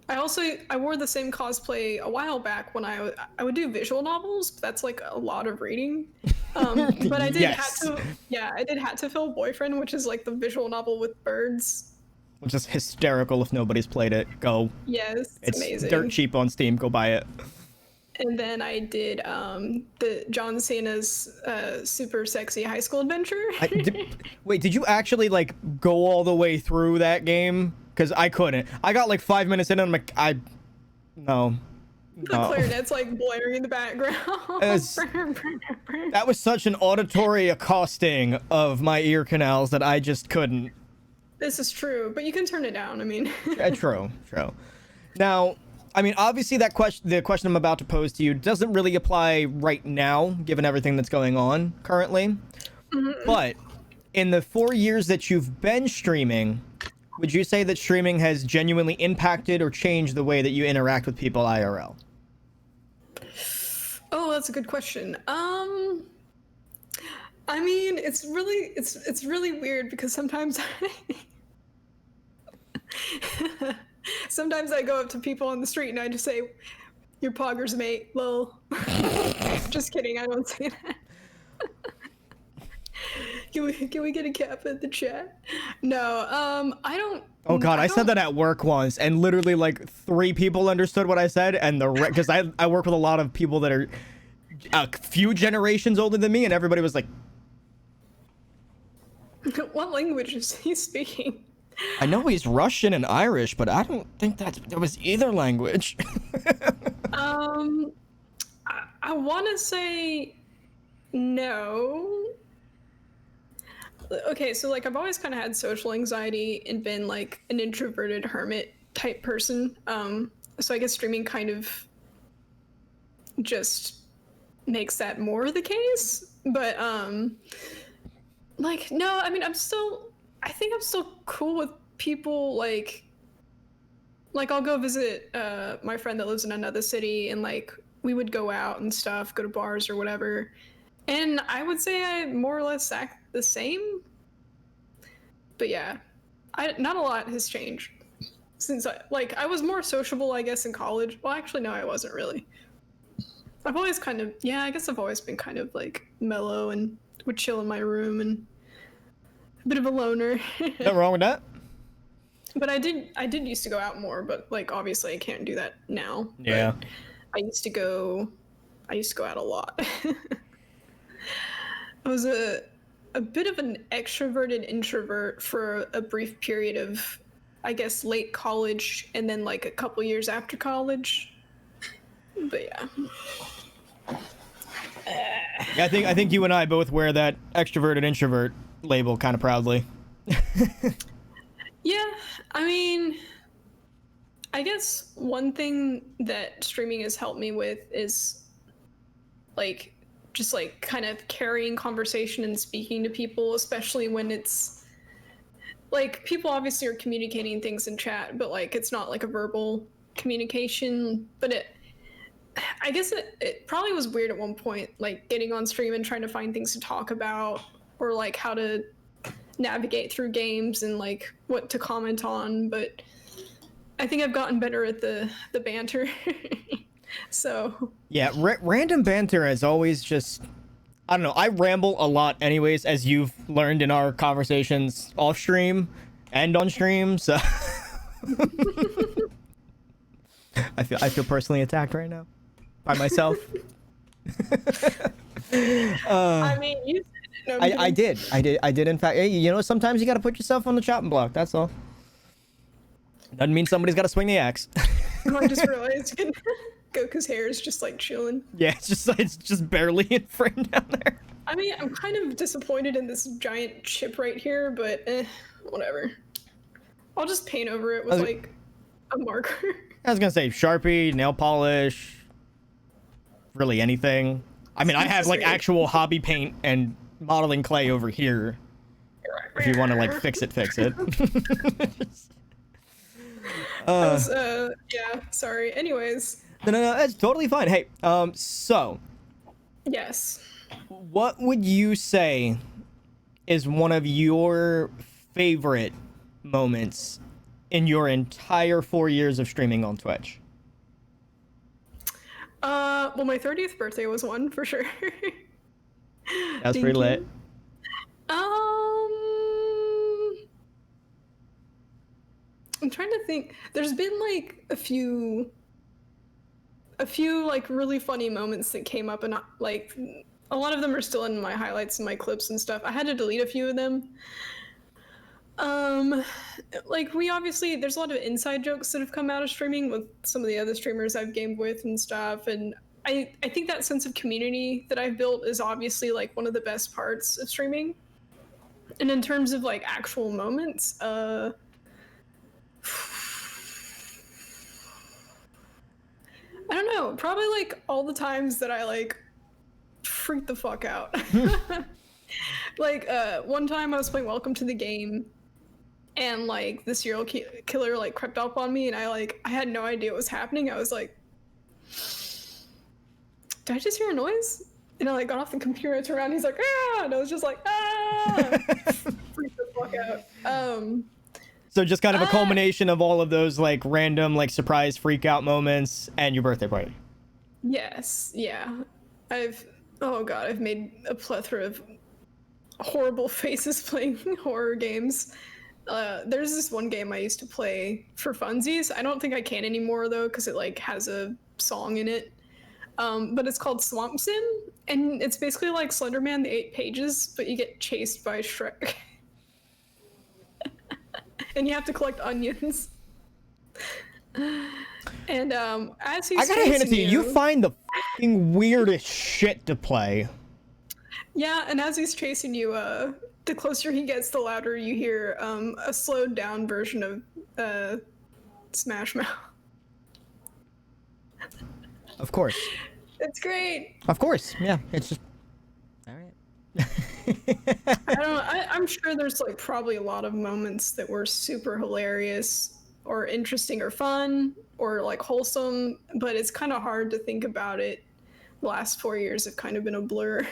I wore the same cosplay a while back when I would do visual novels. But that's like a lot of reading. But I did Yes. I did Hattophil Boyfriend, which is like the visual novel with birds. Which is hysterical. If nobody's played it, go. Yes, It's amazing. dirt cheap on Steam. Go buy it. And then I did the John Cena's super sexy high school adventure. Wait, did you actually like go all the way through that game? Because I couldn't. I got like 5 minutes in and I'm like, no. The clarinet's like blaring in the background. That was such an auditory accosting of my ear canals that I just couldn't. This is true, but you can turn it down. I mean, True. Now, I mean, obviously the question I'm about to pose to you doesn't really apply right now, given everything that's going on currently. Mm-hmm. But in the 4 years that you've been streaming, would you say that streaming has genuinely impacted or changed the way that you interact with people IRL? oh, that's a good question. I mean, it's really weird because sometimes sometimes I go up to people on the street and I just say, "Your poggers, mate." Lol. Just kidding. I don't say that. Can we get a cap at the chat? No, I don't. Oh god, I said that at work once, and literally like 3 people understood what I said, and because I work with a lot of people that are a few generations older than me, and everybody was like, What language is he speaking? I know he's Russian and Irish, but I don't think that was either language. I want to say no. Okay, so like I've always kind of had social anxiety and been like an introverted hermit type person. So I guess streaming kind of just makes that more the case. But like no, I mean I think I'm still cool with people like I'll go visit my friend that lives in another city and like we would go out and stuff, go to bars or whatever. And I would say I more or less act the same. But yeah, not a lot has changed since I was more sociable, I guess, in college. Well, actually, no, I wasn't really. I've always kind of, yeah, I guess I've always been kind of like mellow and would chill in my room and a bit of a loner. Nothing wrong with that. But I did used to go out more, but like obviously I can't do that now. Yeah. But I used to go out a lot. I was a bit of an extroverted introvert for a brief period of, I guess, late college and then like a couple years after college. But yeah. Yeah, I think you and I both wear that extroverted introvert label kind of proudly. Yeah, I mean, I guess one thing that streaming has helped me with is like just like kind of carrying conversation and speaking to people, especially when it's like people obviously are communicating things in chat, but like it's not like a verbal communication. But I guess it probably was weird at one point, like getting on stream and trying to find things to talk about or like how to navigate through games and like what to comment on. But I think I've gotten better at the banter. So yeah, random banter is always just, I don't know, I ramble a lot anyways, as you've learned in our conversations off stream and on stream, so I feel personally attacked right now by myself. I mean, you said it. No, I did in fact. Hey, you know, sometimes you got to put yourself on the chopping block, that's all. Doesn't mean somebody's got to swing the axe. I just realized Goku's hair is just like chilling. Yeah, it's just barely in frame down there. I mean, I'm kind of disappointed in this giant chip right here, but whatever. I'll just paint over it with like a marker. I was gonna say Sharpie, nail polish, really anything. I mean, I have like actual hobby paint and modeling clay over here. If you want to like fix it. Yeah, sorry. Anyways. No, that's totally fine. Hey, so. Yes. What would you say is one of your favorite moments in your entire 4 years of streaming on Twitch? Well, my 30th birthday was one for sure. That's pretty lit. I'm trying to think. There's been like a few like really funny moments that came up, and like a lot of them are still in my highlights and my clips and stuff. I had to delete a few of them. Like there's a lot of inside jokes that have come out of streaming with some of the other streamers I've gamed with and stuff, and I think that sense of community that I've built is obviously like one of the best parts of streaming. And in terms of like actual moments, I don't know, probably like all the times that I like freaked the fuck out. Like one time I was playing Welcome to the Game, and like the serial killer like crept up on me, and I had no idea what was happening. I was like, did I just hear a noise? And I like got off the computer and turned around, and he's like, ah, and I was just like, ah. Freaked the fuck out. So just kind of a culmination of all of those like random like surprise freak out moments and your birthday party. Yes, yeah. I've made a plethora of horrible faces playing horror games. There's this one game I used to play for funsies. I don't think I can anymore though, because it like has a song in it. But it's called Swamp Sim, and it's basically like Slenderman, the 8 pages, but you get chased by Shrek. And you have to collect onions. And as he's I gotta hand it to you. You you find the fucking weirdest shit to play. Yeah, and as he's chasing you, the closer he gets, the louder you hear a slowed down version of Smash Mouth. Of course. It's great. Of course. Yeah. It's just. All right. I'm sure there's like probably a lot of moments that were super hilarious or interesting or fun or like wholesome, but it's kind of hard to think about it last 4 years have kind of been a blur.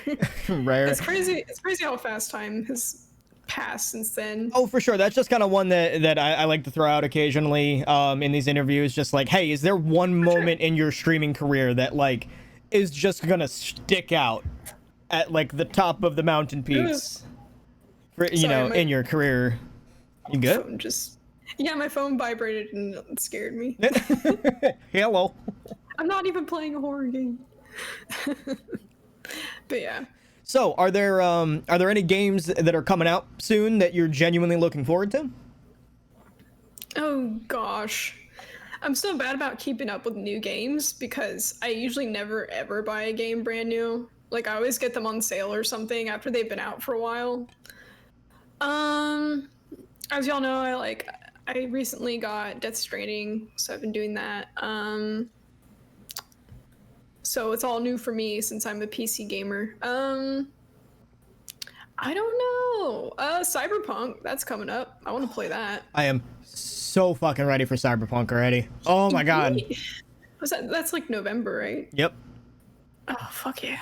Rare. It's crazy. It's crazy how fast time has passed since then. Oh, for sure. That's just kind of one that I like to throw out occasionally in these interviews. Just like, hey, is there one moment in your streaming career that like is just gonna stick out at like the top of the mountain peaks for in your career? You good? Phone yeah, my phone vibrated and it scared me. Hello. I'm not even playing a horror game. But yeah. So, are there any games that are coming out soon that you're genuinely looking forward to? Oh gosh. I'm so bad about keeping up with new games because I usually never ever buy a game brand new. Like I always get them on sale or something after they've been out for a while. As y'all know, I recently got Death Stranding, so I've been doing that. So it's all new for me since I'm a PC gamer. I don't know. Cyberpunk, that's coming up. I want to play that. I am so fucking ready for Cyberpunk already. Oh my god. That's like November, right? Yep. Oh, fuck yeah.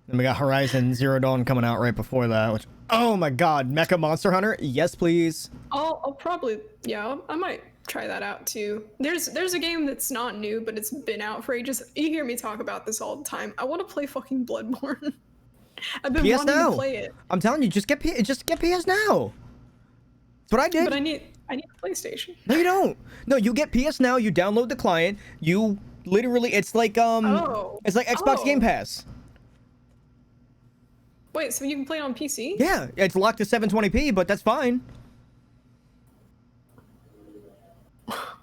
Then we got Horizon Zero Dawn coming out right before that, which, oh my god, Mecha Monster Hunter? Yes, please. I'll probably, yeah, I might try that out too. There's a game that's not new, but it's been out for ages. You hear me talk about this all the time. I want to play fucking Bloodborne. I've been PS wanting Now. to play it. I'm telling you, just get PS Now. That's what I did. But I need a PlayStation. No, you don't. No, you get PS Now, you download the client, you literally, it's like it's like Xbox Game Pass. Wait, so you can play it on PC? Yeah, it's locked to 720p, but that's fine.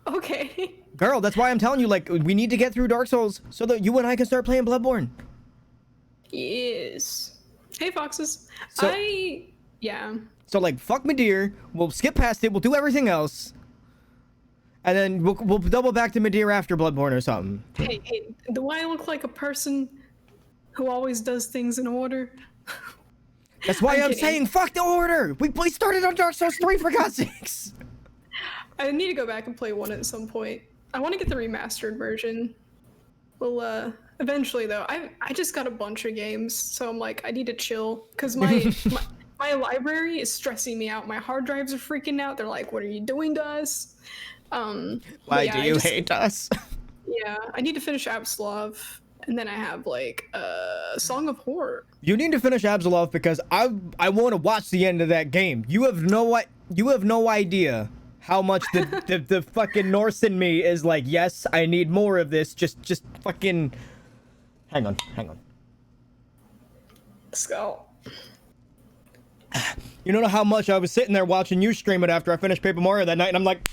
Okay. Girl, that's why I'm telling you, like, we need to get through Dark Souls so that you and I can start playing Bloodborne. Yes. Hey, Foxes. So, yeah. So, like, fuck Madeir. We'll skip past it. We'll do everything else. And then we'll double back to Madeir after Bloodborne or something. Hey, do I look like a person who always does things in order? That's why I'm saying fuck the order. We started on Dark Souls 3 for God's sakes. I need to go back and play 1 at some point. I want to get the remastered version. Well, eventually though. I just got a bunch of games, so I'm like, I need to chill because my library is stressing me out. My hard drives are freaking out. They're like, what are you doing to us? Why do you hate us? Yeah, I need to finish Absolov, and then I have like Song of Horror. You need to finish Absolov because I want to watch the end of that game. You have no idea how much the fucking Norse in me is like, yes, I need more of this. Just fucking hang on. Skull. You don't know how much I was sitting there watching you stream it after I finished Paper Mario that night, and I'm like,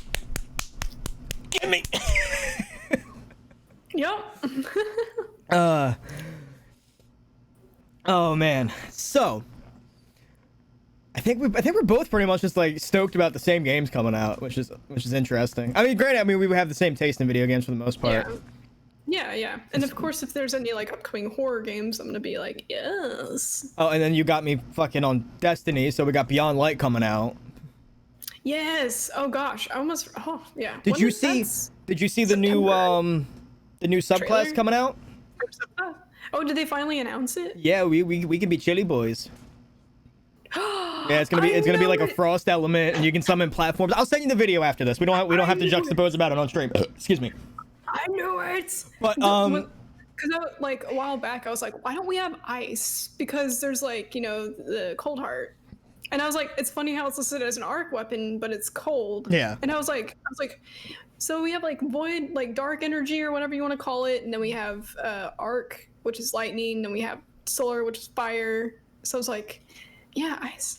gimme. Yep. Oh man. So I think we're both pretty much just like stoked about the same games coming out, which is interesting. I mean, granted, we have the same taste in video games for the most part. Yeah. And of course, if there's any like upcoming horror games, I'm gonna be like, yes. Oh, and then you got me fucking on Destiny, so we got Beyond Light coming out. Yes. Oh gosh, I almost. Oh yeah. Did you see the new subclass trailer? coming out? Oh, did they finally announce it? Yeah, we can be chili boys. Yeah, it's gonna be like a frost element, and you can summon platforms. I'll send you the video after this. We don't have to juxtapose about it on stream. Excuse me. I knew it. But because like a while back, I was like, why don't we have ice? Because there's like the cold heart, and I was like, it's funny how it's listed as an arc weapon, but it's cold. Yeah. And I was like, so we have like void, like dark energy or whatever you want to call it, and then we have arc, which is lightning, and then we have solar, which is fire. So I was like, yeah, ice.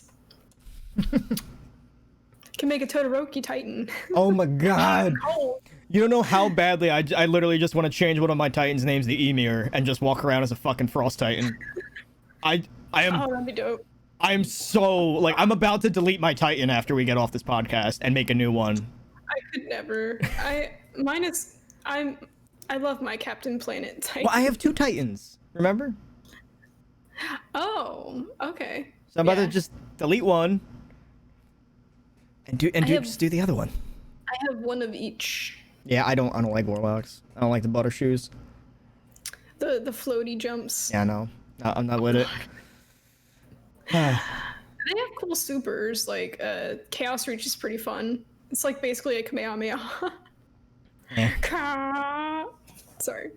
Can make a Todoroki Titan. Oh my god. You don't know how badly I literally just want to change one of my Titans' names to Emir and just walk around as a fucking Frost Titan. I am. Oh, that'd be dope. I'm so like I'm about to delete my Titan after we get off this podcast and make a new one. I could never. I love my Captain Planet Titan. Well, I have 2 Titans. Remember? Oh, okay. So I'm about to just delete one and just do the other one. I have one of each. Yeah, I don't like Warlocks. I don't like the butter shoes. The floaty jumps. Yeah, no, I'm not with it. They have cool supers, like Chaos Reach is pretty fun. It's like basically a Kamehameha. Sorry.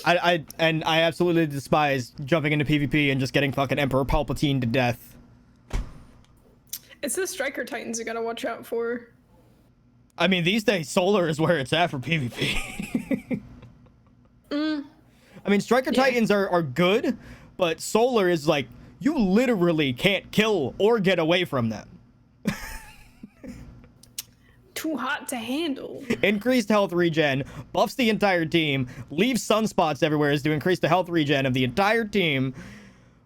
I absolutely despise jumping into PvP and just getting fucking Emperor Palpatine to death. It's the Striker Titans you gotta watch out for. I mean, these days, Solar is where it's at for PvP. I mean, Striker Titans are good, but Solar is like, you literally can't kill or get away from them. Too hot to handle. Increased health regen, buffs the entire team, leaves sunspots everywhere to increase the health regen of the entire team.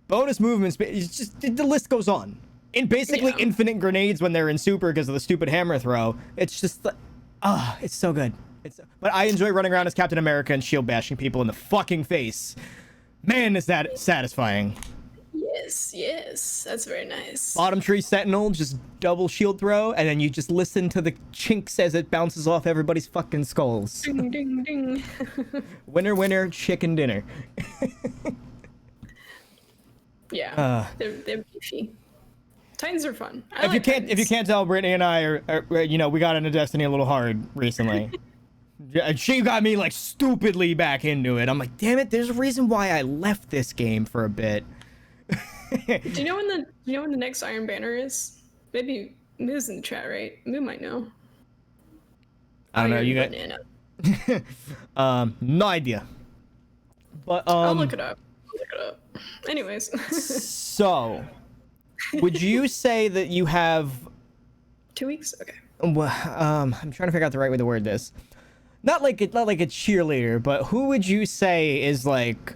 Bonus movements, it's just, the list goes on. And basically infinite grenades when they're in super because of the stupid hammer throw. It's just, it's so good. But I enjoy running around as Captain America and shield bashing people in the fucking face. Man, is that satisfying. Yes, that's very nice. Bottom tree sentinel, just double shield throw, and then you just listen to the chinks as it bounces off everybody's fucking skulls. Ding, ding, ding. Winner, winner, chicken dinner. Yeah, they're beefy. Titans are fun. If you can't tell, Bryttni and I are you know, we got into Destiny a little hard recently. She got me like stupidly back into it. I'm like, damn it, there's a reason why I left this game for a bit. Do you know when the next Iron Banner is? Maybe Moo's in the chat, right? Moo might know. I don't know. You got no idea. But I'll look it up. Anyways. So, would you say that you have 2 weeks? Okay. Well, I'm trying to figure out the right way to word this. Not like a cheerleader, but who would you say is like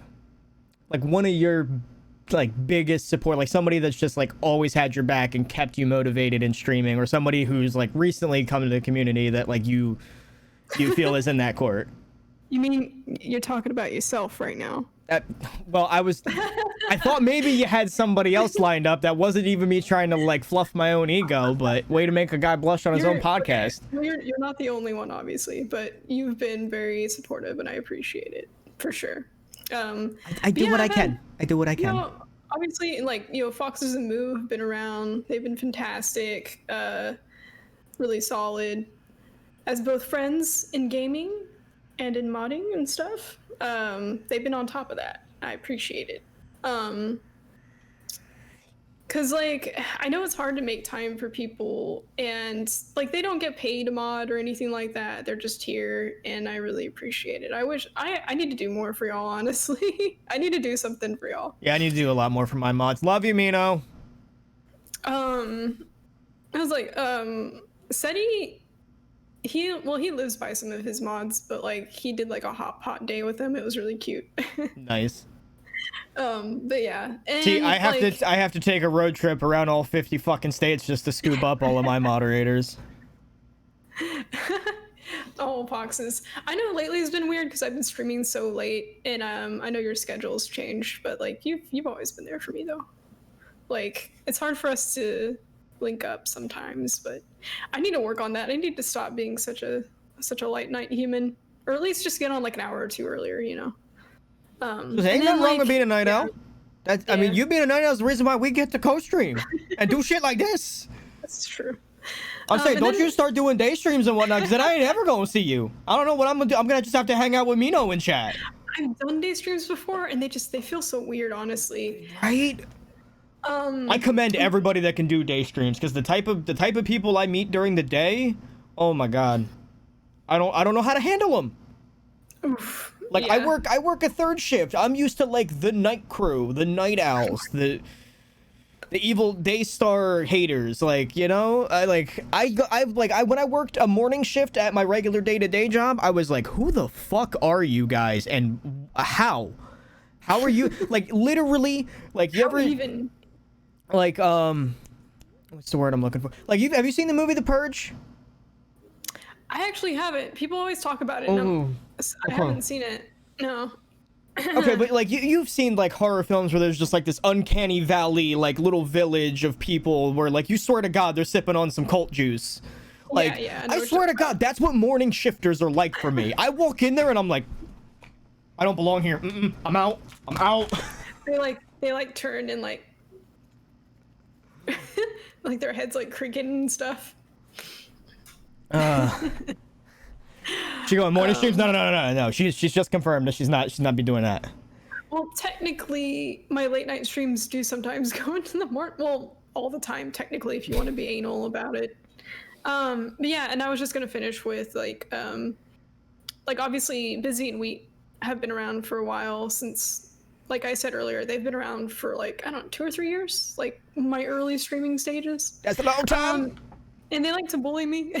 one of your like biggest support, like somebody that's just like always had your back and kept you motivated in streaming, or somebody who's like recently come to the community that like you feel is in that court? You mean you're talking about yourself right now? Well, I thought maybe you had somebody else lined up. That wasn't even me trying to like fluff my own ego, but way to make a guy blush on his own podcast. Okay. You're not the only one, obviously, but you've been very supportive, and I appreciate it for sure. I do what I can. I do what I can. You know, obviously, like, you know, Foxes and Moo have been around. They've been fantastic, really solid as both friends in gaming and in modding and stuff. They've been on top of that. I appreciate it. Cause like, I know it's hard to make time for people, and like they don't get paid to mod or anything like that. They're just here, and I really appreciate it. I need to do more for y'all, honestly. I need to do something for y'all. Yeah, I need to do a lot more for my mods. Love you, Mino. I was like, Seti, he lives by some of his mods, but like he did like a hot pot day with them. It was really cute. Nice. But yeah. And, see, I have to take a road trip around all 50 fucking states just to scoop up all of my moderators. Oh, Poxes. I know lately has been weird because I've been streaming so late, and I know your schedule's changed, but like you've always been there for me though. Like it's hard for us to link up sometimes, but I need to work on that. I need to stop being such a light night human, or at least just get on like an hour or two earlier, you know. Ain't nothing wrong with being a night owl. I mean, you being a night owl is the reason why we get to co-stream and do shit like this. That's true. I'm saying, don't you start doing day streams and whatnot, because then I ain't ever gonna see you. I don't know what I'm gonna do. I'm gonna just have to hang out with Mino in chat. I've done day streams before, and they feel so weird, honestly. Right? I commend everybody that can do day streams, because the type of people I meet during the day, oh my god, I don't know how to handle them. Oof. Like, yeah. I work a third shift. I'm used to like the night crew, the night owls, the evil Daystar haters. Like, you know, when I worked a morning shift at my regular day-to-day job, I was like, who the fuck are you guys, and how are you? Like, literally, like, you ever even like what's the word I'm looking for? Like, have you seen the movie The Purge? I actually haven't. People always talk about it. And I haven't seen it. No. Okay, but like you've seen like horror films where there's just like this uncanny valley, like little village of people where like you swear to God they're sipping on some cult juice. Like, yeah, I swear to God, that's what morning shifters are like for me. I walk in there and I'm like, I don't belong here. I'm out. I'm out. They like turn and like like their heads like creaking and stuff. She going morning streams? No. She's just confirmed that she's not be doing that. Well, technically, my late night streams do sometimes go into the morning. Well, all the time, technically, if you want to be anal about it. But yeah, and I was just gonna finish with like obviously Busy and Wheat have been around for a while since, like I said earlier, they've been around for like, I don't know, 2 or 3 years, like my early streaming stages. That's a long time. And they like to bully me.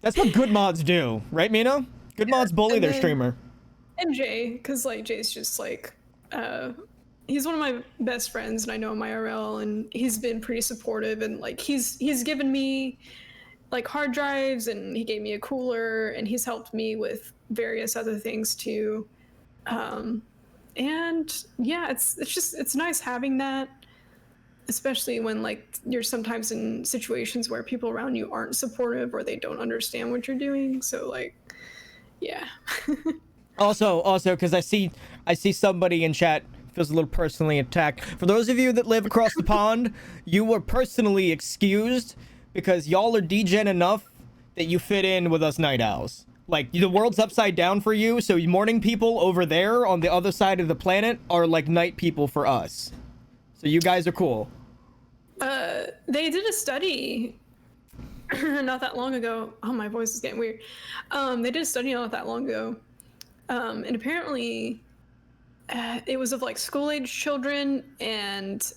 That's what good mods do, right, Mina? Good mods bully their streamer. And Jay, because like Jay's just like, he's one of my best friends, and I know him IRL, and he's been pretty supportive, and like he's given me like hard drives, and he gave me a cooler, and he's helped me with various other things too. And yeah, it's nice having that, especially when like you're sometimes in situations where people around you aren't supportive or they don't understand what you're doing. So like, yeah. Also, because I see somebody in chat feels a little personally attacked. For those of you that live across the pond, you were personally excused because y'all are degen enough that you fit in with us night owls. Like, the world's upside down for you, so morning people over there on the other side of the planet are like night people for us. So you guys are cool. They did a study not that long ago. Oh, my voice is getting weird. They did a study not that long ago. And apparently it was of like school-age children, and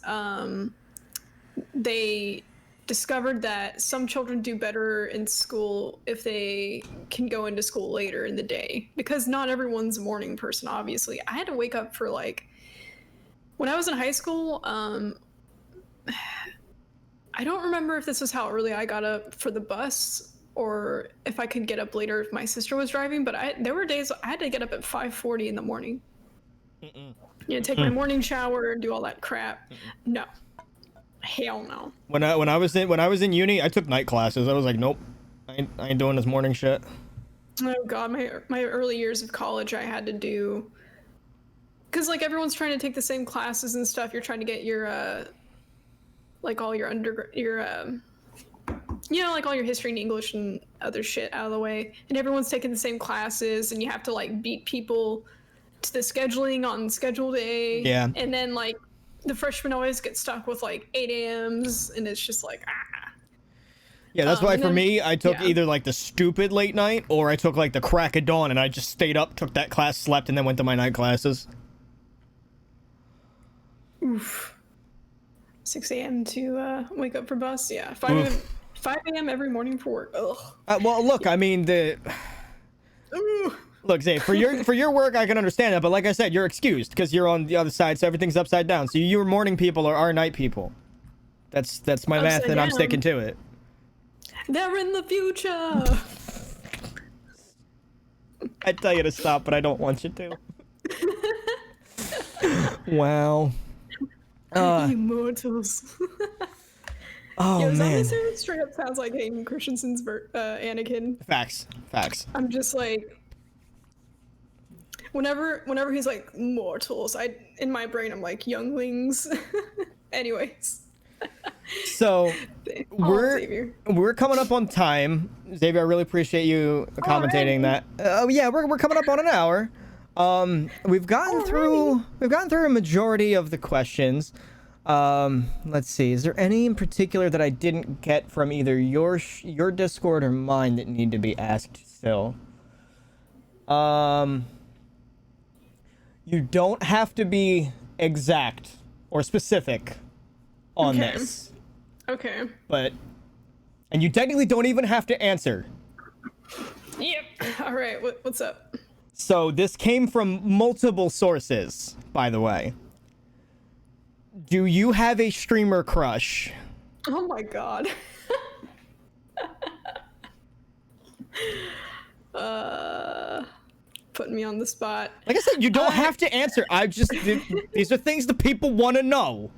they discovered that some children do better in school if they can go into school later in the day, because not everyone's a morning person, obviously. I had to wake up for like, when I was in high school, I don't remember if this was how early I got up for the bus or if I could get up later if my sister was driving, but there were days I had to get up at 5:40 in the morning. Take my morning shower and do all that crap. No. Hell no. When I was in uni, I took night classes. I was like, nope, I ain't doing this morning shit. Oh god, my early years of college I had to do, because like everyone's trying to take the same classes and stuff. You're trying to get your like all your like all your history and English and other shit out of the way, and everyone's taking the same classes, and you have to like beat people to the scheduling on schedule day. Yeah. And then like the freshmen always get stuck with like 8 a.m.s, and it's just like Yeah, that's why for me, I took either like the stupid late night, or I took like the crack of dawn, and I just stayed up, took that class, slept, and then went to my night classes. Oof. 6 a.m. to wake up for bus. Yeah, 5 a.m. every morning for work. Ugh. Well, look, I mean look, Zay, for your work, I can understand that, but like I said, you're excused because you're on the other side, so everything's upside down. So you're morning people or our night people. That's my math, and I'm sticking to it. They're in the future. I tell you to stop, but I don't want you to. Wow. Immortals. Oh man. Straight up sounds like Hayden Christensen's Anakin. Facts. I'm just like, whenever he's like mortals, in my brain I'm like younglings. Anyways. So we're coming up on time. Xavier, I really appreciate you commentating that. Yeah, we're coming up on an hour. We've gotten through a majority of the questions. Let's see. Is there any in particular that I didn't get from either your Discord or mine that need to be asked still? You don't have to be exact or specific on this. Okay. And you technically don't even have to answer. Yep. All right. What's up? So this came from multiple sources, by the way. Do you have a streamer crush? Oh my god. Putting me on the spot. Like I said, you don't have to answer. These are things that people want to know.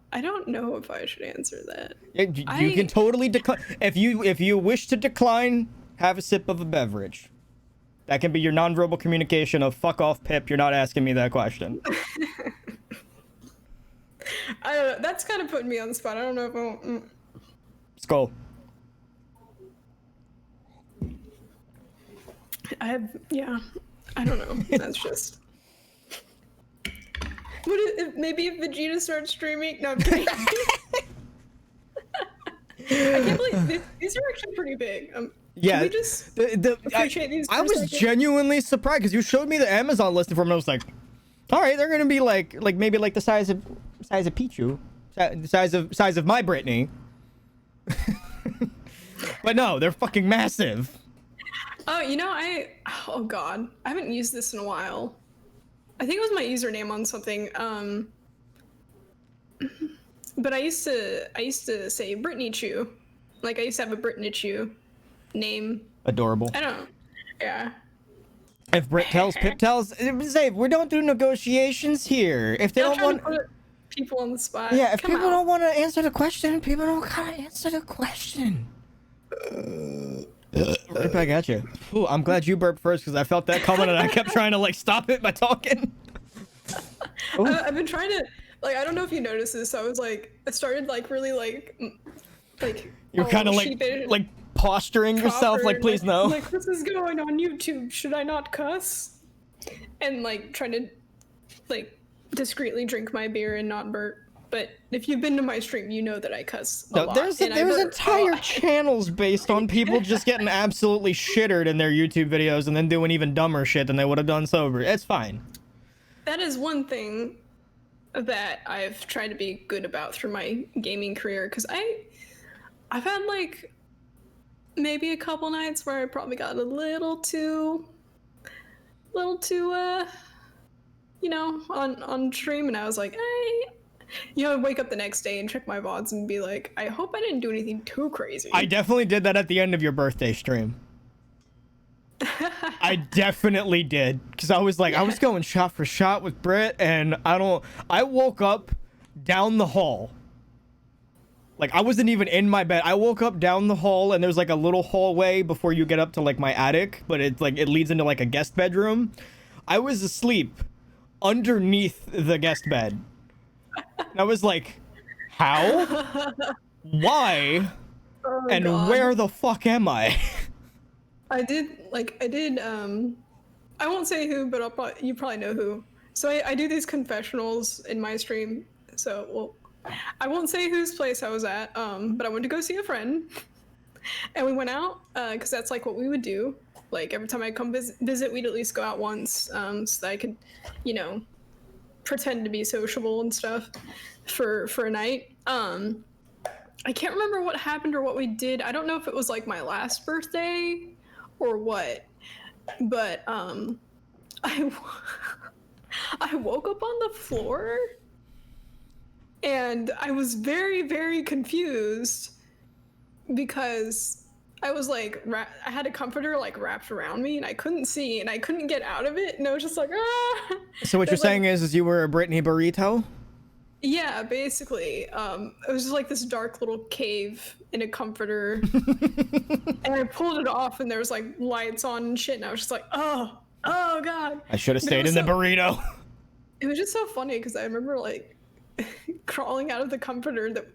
I don't know if I should answer that. You can totally decline. If you wish to decline, have a sip of a beverage. That can be your nonverbal communication of fuck off, Pip. You're not asking me that question. I don't know. That's kind of putting me on the spot. I don't know if I won't. Skull. Yeah. I don't know. That's just. Maybe if Vegeta starts streaming. No, I'm kidding. I can't believe these are actually pretty big. Yeah, can we just appreciate these? I was genuinely surprised because you showed me the Amazon listing for them. And I was like, all right, they're gonna be like maybe like the size of Pichu, the size of my Bryttni. But no, they're fucking massive. Oh, you know, oh god, I haven't used this in a while. I think it was my username on something. But I used to say Bryttni Chew. Like I used to have a Bryttni Chew name. Adorable. I don't know. Yeah. If Pip tells, say we don't do negotiations here. If they don't want to put people on the spot. Yeah, if people don't want to answer the question, people don't gotta answer the question. Right back at you. Ooh, I'm glad you burped first because I felt that coming and I kept trying to like stop it by talking. I've been trying to I don't know if you noticed this. I started like really like you're kind of like posturing yourself like please no. Like this is going on YouTube. Should I not cuss? And like trying to like discreetly drink my beer and not burp. But if you've been to my stream, you know that I cuss a lot. There's entire channels based on people just getting absolutely shittered in their YouTube videos and then doing even dumber shit than they would have done sober. It's fine. That is one thing that I've tried to be good about through my gaming career, because I've had like maybe a couple nights where I probably got a little too you know, on stream, and I was like, hey. You know, I'd wake up the next day and check my VODs and be like, I hope I didn't do anything too crazy. I definitely did that at the end of your birthday stream. I definitely did. Because I was like, I was going shot for shot with Britt, and I woke up down the hall. Like, I wasn't even in my bed. I woke up down the hall, and there's like a little hallway before you get up to like my attic, but it's like, it leads into like a guest bedroom. I was asleep underneath the guest bed. And I was like, how? Why? Oh, and God. Where the fuck am I? I did, I won't say who, but you probably know who. So I do these confessionals in my stream. So, well, I won't say whose place I was at, but I went to go see a friend. And we went out, because that's like what we would do. Like every time I come visit, we'd at least go out once, so that I could, you know, pretend to be sociable and stuff for a night. I can't remember what happened or what we did. I don't know if it was like my last birthday or what, but I woke up on the floor and I was very, very confused because I was like, I had a comforter like wrapped around me and I couldn't see and I couldn't get out of it, and I was just like, ah. So what you're saying is you were a Bryttni burrito? Yeah, basically. It was just like this dark little cave in a comforter. And I pulled it off and there was like lights on and shit, and I was just like, oh god. I should have stayed in the burrito. It was just so funny because I remember like crawling out of the comforter, that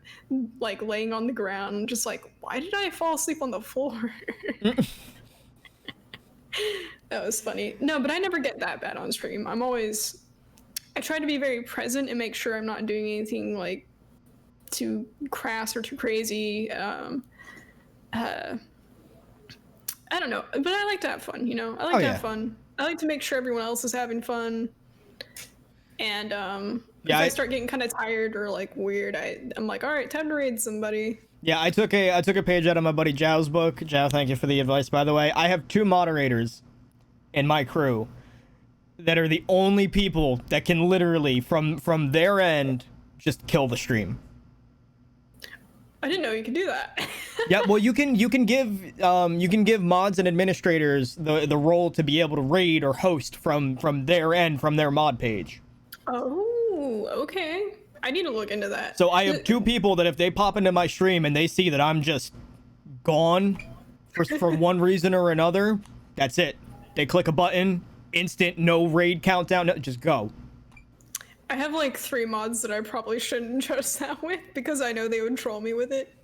like laying on the ground, just like, why did I fall asleep on the floor? That was funny. No, but I never get that bad on stream. I try to be very present and make sure I'm not doing anything like too crass or too crazy. I don't know, but I like to have fun, you know? I like to have fun. I like to make sure everyone else is having fun. And if I start getting kind of tired or like weird, I'm like, all right, time to raid somebody. Yeah, I took a page out of my buddy Zhao's book. Zhao, thank you for the advice, by the way. I have 2 moderators in my crew that are the only people that can literally from their end just kill the stream. I didn't know you could do that. Yeah, well, you can give mods and administrators the role to be able to raid or host from their end, from their mod page. Oh, okay. I need to look into that. So I have 2 people that if they pop into my stream and they see that I'm just gone for one reason or another, that's it. They click a button, instant, no raid countdown, no, just go. I have like 3 mods that I probably shouldn't trust that with because I know they would troll me with it.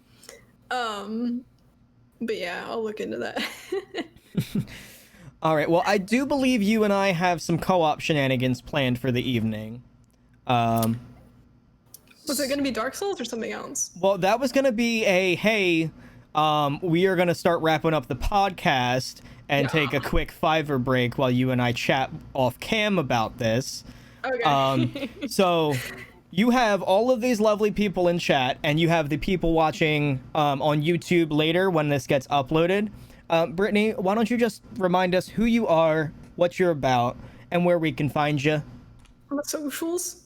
But yeah, I'll look into that. All right, well, I do believe you and I have some co-op shenanigans planned for the evening. Was it going to be Dark Souls or something else? Well, that was going to be a, hey, we are going to start wrapping up the podcast and take a quick Fiverr break while you and I chat off cam about this. Okay. So you have all of these lovely people in chat, and you have the people watching on YouTube later when this gets uploaded. Bryttni, why don't you just remind us who you are, what you're about, and where we can find you? On the socials.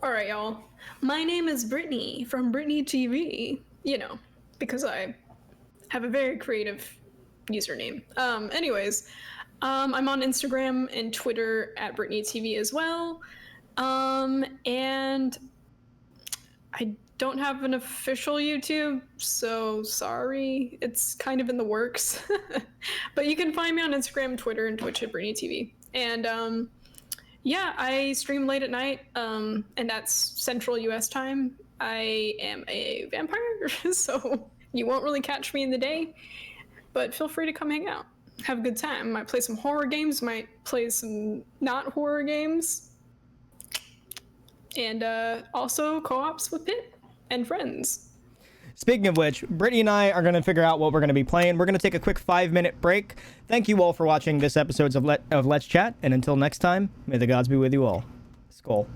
All right, y'all. My name is Bryttni from BryttniTV. You know, because I have a very creative username. Anyways, I'm on Instagram and Twitter at BryttniTV as well. And I don't have an official YouTube, so sorry. It's kind of in the works. But you can find me on Instagram, Twitter, and Twitch at BryttniTV. And yeah, I stream late at night, and that's Central US time. I am a vampire, so you won't really catch me in the day, but feel free to come hang out. Have a good time. Might play some horror games, might play some not horror games, and also co-ops with Pitt and friends. Speaking of which, Bryttni and I are going to figure out what we're going to be playing. We're going to take a quick 5-minute break. Thank you all for watching this episode of Let's Chat, and until next time, may the gods be with you all. Skull.